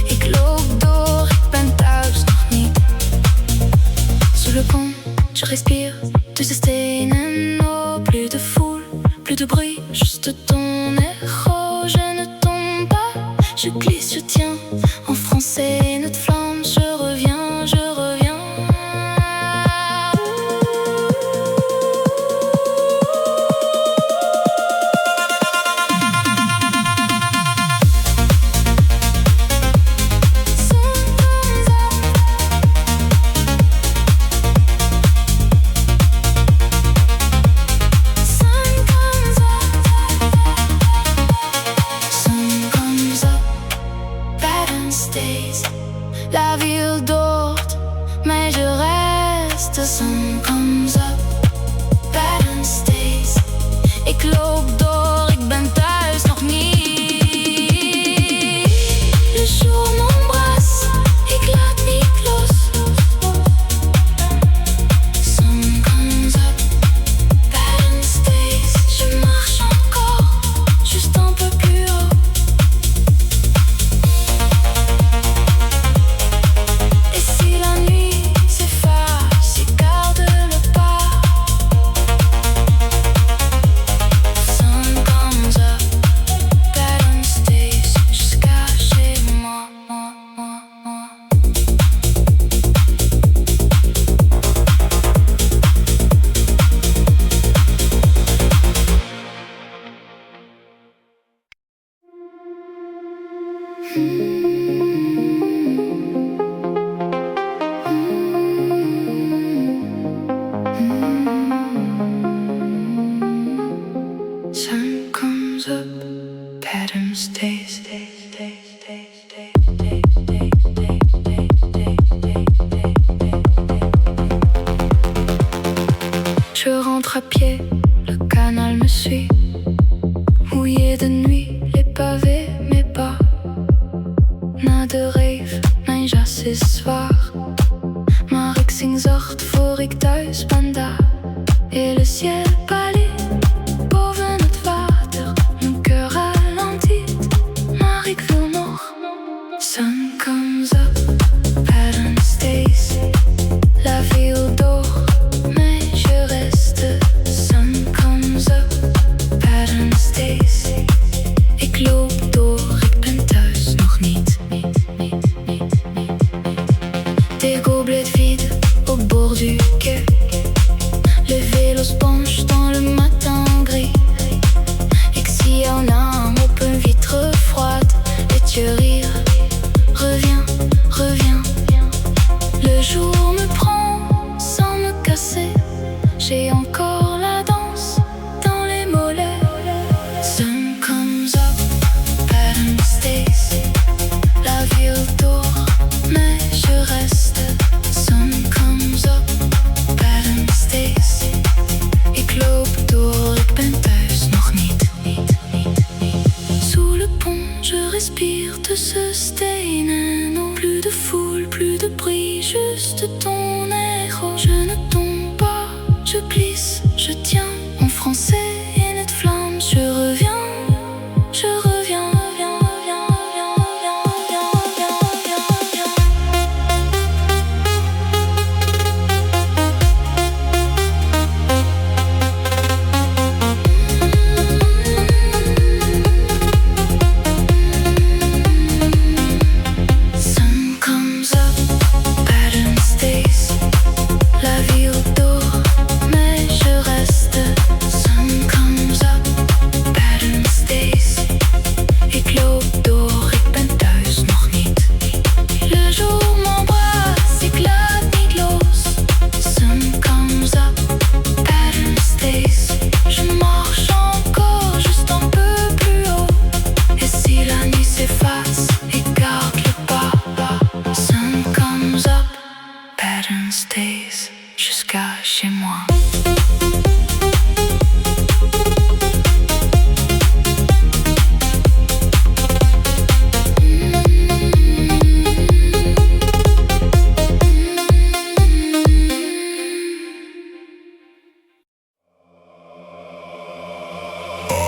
Ik loop door, ik ben thuis nog niet. Sous le pont, je respire tussen stenen. Oh, plus de foule, plus de bruit, juste ton écho. Je ne tombe pas, je glisse, je tiens. En français, notre flamme, je reviens, je reviens. La ville dort, mais je reste. Sun comes up, and stays. Ik loop door, ik ben thuis nog niet. Le jour m'embrasse, ik laat niet los. Sun comes up, and stays. Je marche encore, juste un peu plus haut. Sun comes up, pattern stays. Je rentre à pied, le canal me suit. Mouillé de nuit, les pavés mes pas. Na de rave, mijn jas is zwaar. Maar ik zing zacht voor ik thuis ben daar. Et le ciel pâlit boven het water. Mon cœur ralentit, maar ik wil nog. Sun comes up, and stays. La ville dort, mais je reste. Sun comes up, and stays. Ik loop door, ik ben thuis nog niet. Des gobelets vides au bord du quai. Les vélos se penchent dans le matin gris. Ik zie jouw naam op een vitre froide. Et je rire, reviens, reviens. Le jour me prend sans me casser. J'ai encore la danse dans les mollets. Sun comes up, and stays. La ville dort, mais je reste. Sun comes up, and stays. Ik loop door, ik ben thuis nog niet. Sous le pont, je respire tussen stenen. Non, plus de foule, plus de bruit, juste ton écho. Je ne tombe pas, je glisse, je tiens. En français, et notre flamme, je reviens, je reviens, reviens, reviens, reviens, reviens, reviens, reviens, reviens.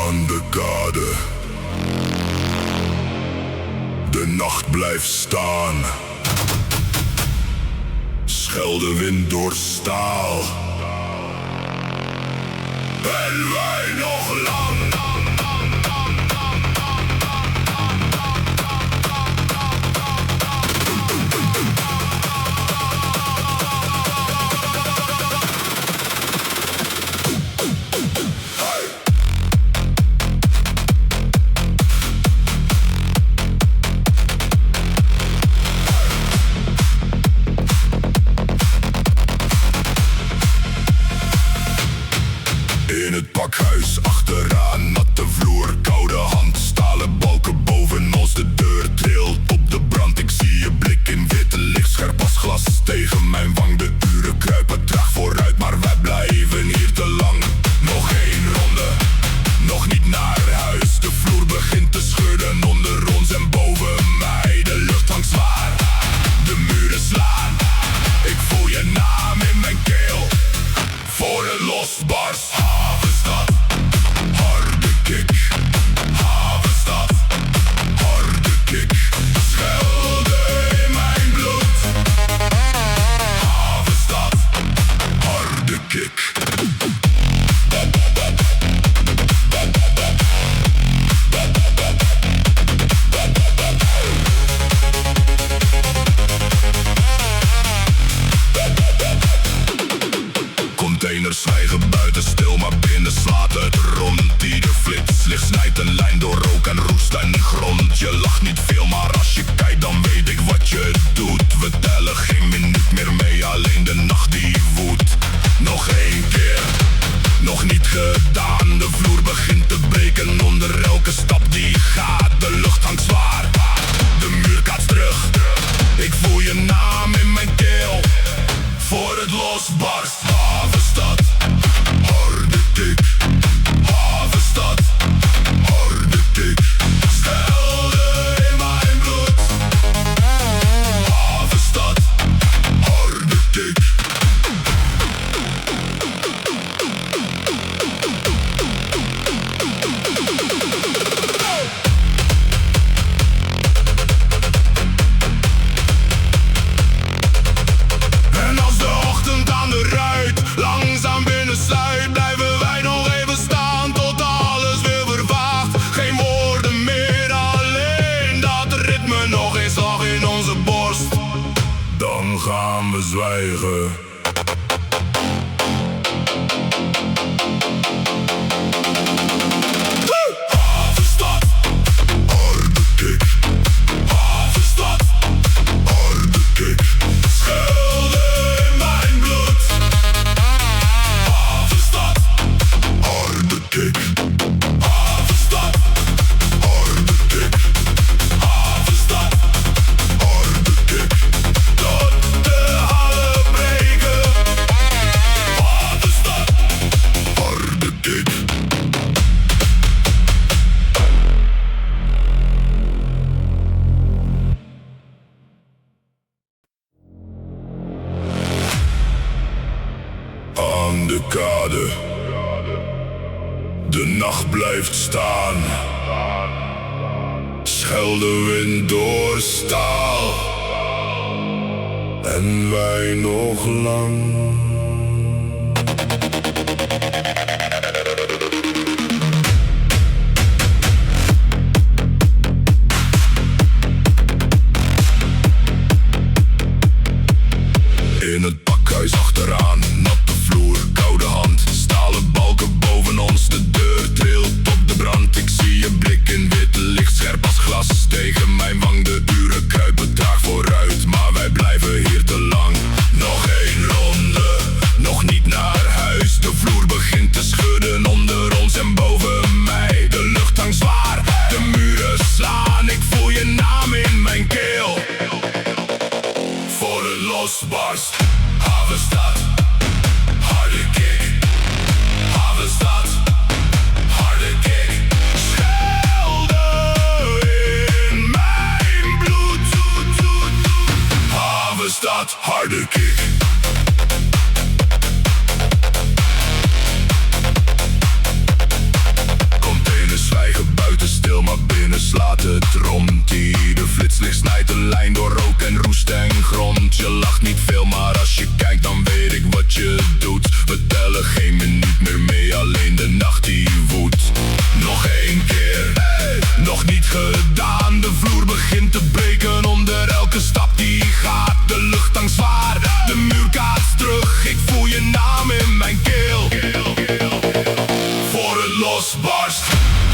Aan de kade. De nacht blijft staan. Schelde wind door staal. En wij nog lang. In het pakhuis achteraan, natte vloer, koude hand. Stalen balken boven ons, de deur trilt op de brand. Ik zie je blik in witte licht, scherp als glas tegen mijn wang. De uren kruipen traag vooruit, maar wij blijven hier te lang. Nog één ronde, nog niet naar huis. De vloer begint te schudden onder ons en boven mij. De lucht hangt zwaar, de muren slaan. Ik voel je naam in mijn keel, voor het losbarst. Havenstad, harde kick. Havenstad, harde kick. Schelde in mijn bloed. Havenstad, harde kick. Containers zwijgen buiten stil, maar binnen slaat het rond. Ieder flitslicht snijdt een lijn door rook en roest en grond. Je lacht niet veel, maar als je kijkt dan weet ik wat je doet. We tellen geen minuut meer mee, alleen de nacht die woedt. Nog één keer, nog niet gedaan. De vloer begint te breken onder elke stap die gaat. De lucht hangt zwaar, de muur kaatst terug. Ik voel je naam in mijn keel, voor het losbarst. Havenstad, harde kick. Havenstad, harde kick. Schelde in mijn bloed. Havenstad, harde kick. En als de ochtend aan de ruit langzaam binnensluit, blijven wij nog even staan tot alles weer vervaagt. Geen woorden meer, alleen dat ritme nog een slag in onze borst. Dan gaan we zwijgen. Havenstad, harde kick. Havenstad, harde kick. Schelde in mijn bloed. Havenstad, harde kick. Havenstad, harde kick. Havenstad, harde kick. Tot de hallen breken. Havenstad, harde kick. Aan de kade. De nacht blijft staan. Schelde wind door staal. En wij nog lang. In het pakhuis achteraan, natte vloer, koude hand. Stalen balken boven ons, de deur trilt op de brand. Ik zie je blik in witte licht, scherp als glas tegen mijn wang. De uren kruipen traag vooruit, maar wij blijven hier te lang. Nog één ronde,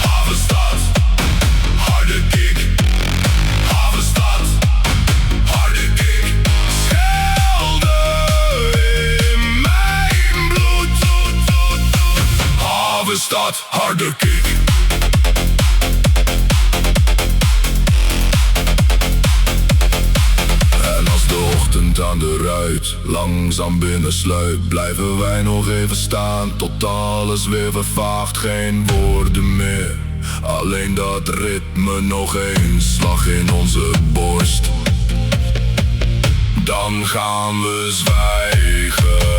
Havenstad, harde kick. Havenstad, harde kick. Schelde in mijn bloed. Havenstad, harde kick. En als de ochtend aan de ruit langzaam binnensluipt, blijven wij nog even staan tot alles weer vervaagt. Geen woorden meer, alleen dat ritme nog één slag in onze borst. Dan gaan we zwijgen.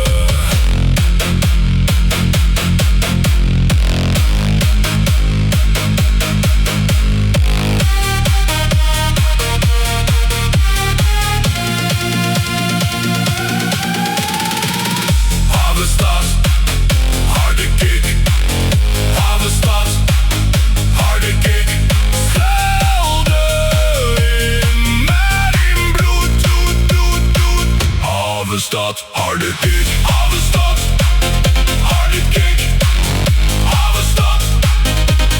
Havenstad, harde kick. Havenstad, harde kick. Schelde in mijn bloed. Havenstad, harde kick. Havenstad, harde kick. Havenstad,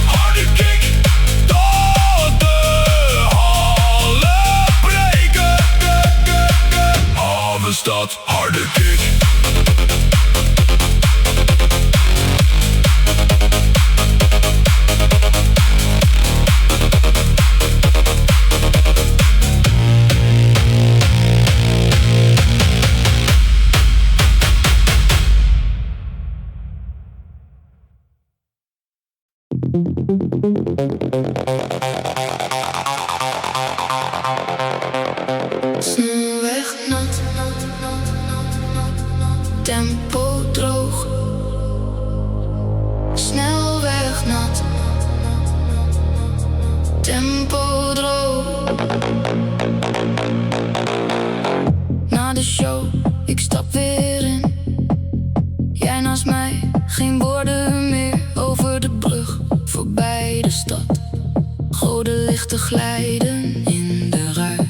harde kick. Tot de hallen breken. Havenstad, harde kick. Snelweg nat, tempo droog. Snelweg nat, tempo droog. Na de show, ik stap weer in. Jij naast mij, geen woorden meer. Over de brug, voorbij de stad. Rode lichten glijden in de ruit.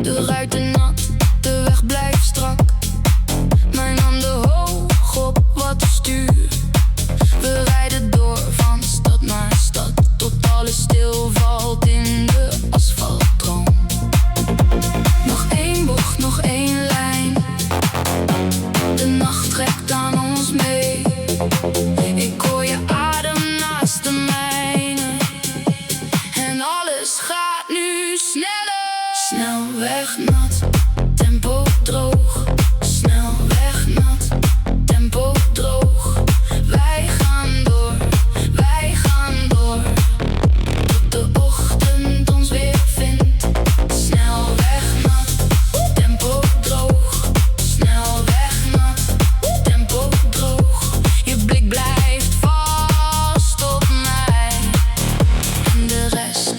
De ruiten nat, de weg blijft strak. Mijn handen hoog op wat stuur. We rijden door van stad naar stad, tot alles stilvalt in de asfaltstroom. Nog één bocht, nog één lijn. De nacht trekt aan ons mee. Ik hoor je adem naast de mijne. En alles gaat nu sneller. Snelweg nat, tempo droog. Snelweg nat, tempo droog. Wij gaan door, wij gaan door. Tot de ochtend ons weer vindt. Snelweg nat, tempo droog. Snelweg nat, tempo droog. Je blik blijft vast op mij. En de rest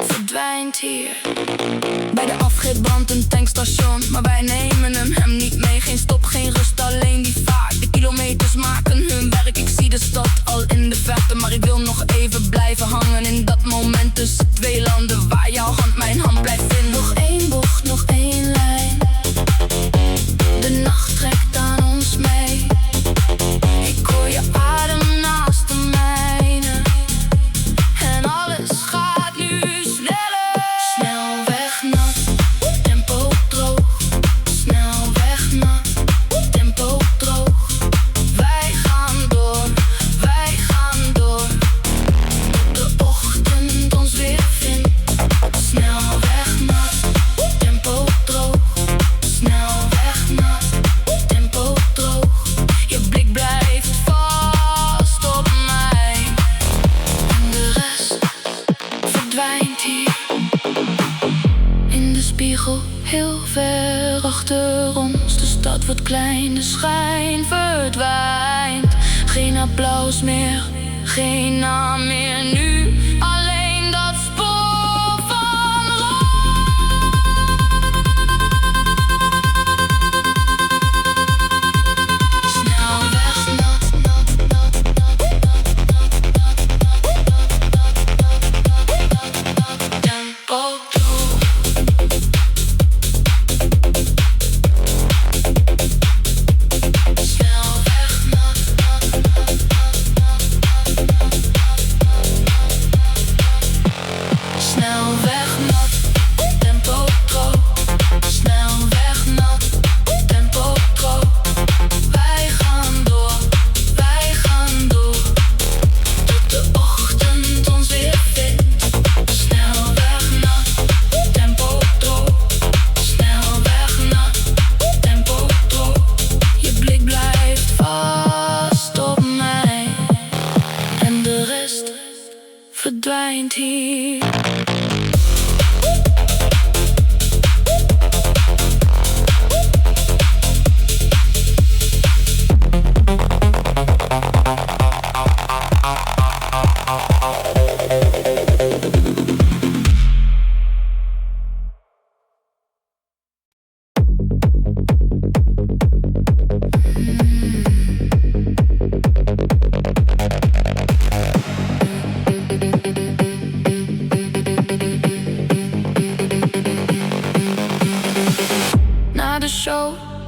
verdwijnt hier. Bij de afrit brandt een tankstation, maar wij nemen hem niet mee. Geen stop, geen rust, alleen die vaart. De kilometers maken hun werk. Ik zie de stad al in de verte, maar ik wil nog even blijven hangen in dat moment tussen twee landen, waar jouw hand mijn hand blijft vinden. Nog één bocht, nog één lijn. De nacht trekt aan ons mee. Ik hoor je adem naast de mijne. En alles gaat nu sneller. Snelweg nat, tempo droog. Snelweg nat, tempo droog. Wij gaan door, wij gaan door. Tot de ochtend ons weer vindt. Snelweg nat, tempo droog. Snelweg nat, tempo droog. Je blik blijft vast op mij. En de rest verdwijnt hier. In de spiegel, heel ver achter ons. De stad wordt klein, de schijn verdwijnt. Geen applaus meer, geen naam meer nu. Alleen dat spoor van snelweg nat, tempo droog. Snelweg nat, en de rest verdwijnt hier.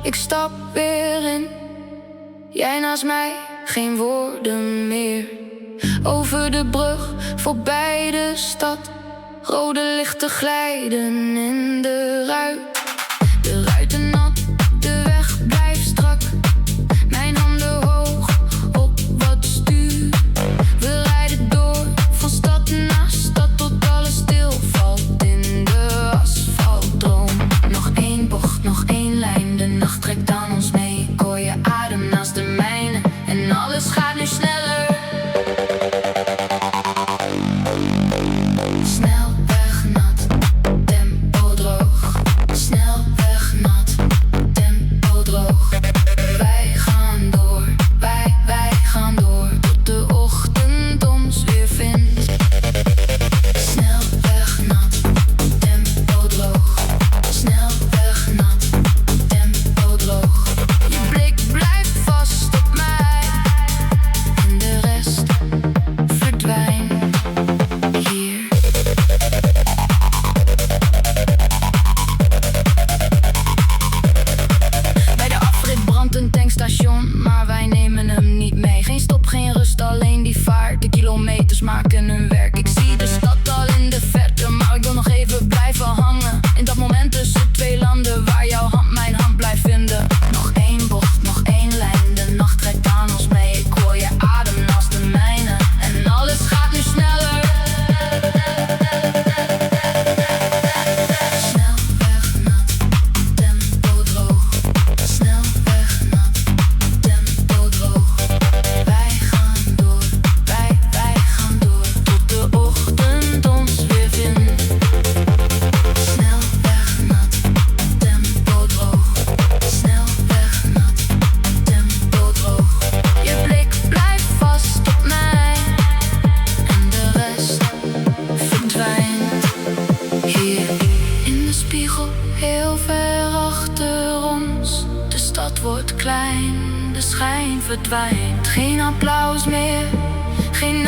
Ik stap weer in, jij naast mij, geen woorden meer. Over de brug, voorbij de stad, rode lichten glijden in de ruit. De ruiten nat, de weg blijft strak, mijn handen hoog op wat stuur. We rijden door, van stad naar stad, tot alles stilvalt in de asfaltdroom. Nog één bocht, nog één lijn, de nacht trekt aan ons mee. Ik hoor je adem naast de mijne en alles gaat nu sneller. Snelweg nat, tempo droog. Snelweg nat, tempo droog. Wij gaan door, wij gaan door, tot de ochtend ons weer vindt. Snelweg nat, tempo droog. Snelweg nat, tempo droog. Je blik blijft vast op mij en de rest verdwijnt hier. Bij de afrit brandt een tankstation, maar wij nemen hem niet mee. Geen stop, geen rust, alleen die vaart. De kilometers maken hun werk. Ik zie de stad al in de verte, maar ik wil nog even blijven hangen in dat moment tussen twee landen, waar jouw hand mijn hand blijft vinden. Nog één bocht, nog één lijn, de nacht trekt aan ons mee. Ik hoor je adem naast de mijne en alles gaat nu sneller. Snelweg nat, tempo droog. Snelweg nat, tempo droog. Wij gaan door, wij gaan door, tot de ochtend ons weer vindt. Snelweg nat, tempo droog. Snelweg nat, tempo droog. Je blik blijft vast op mij en de rest verdwijnt hier. In de spiegel, heel ver achter ons. De stad wordt klein, de schijn verdwijnt. Geen applaus meer, geen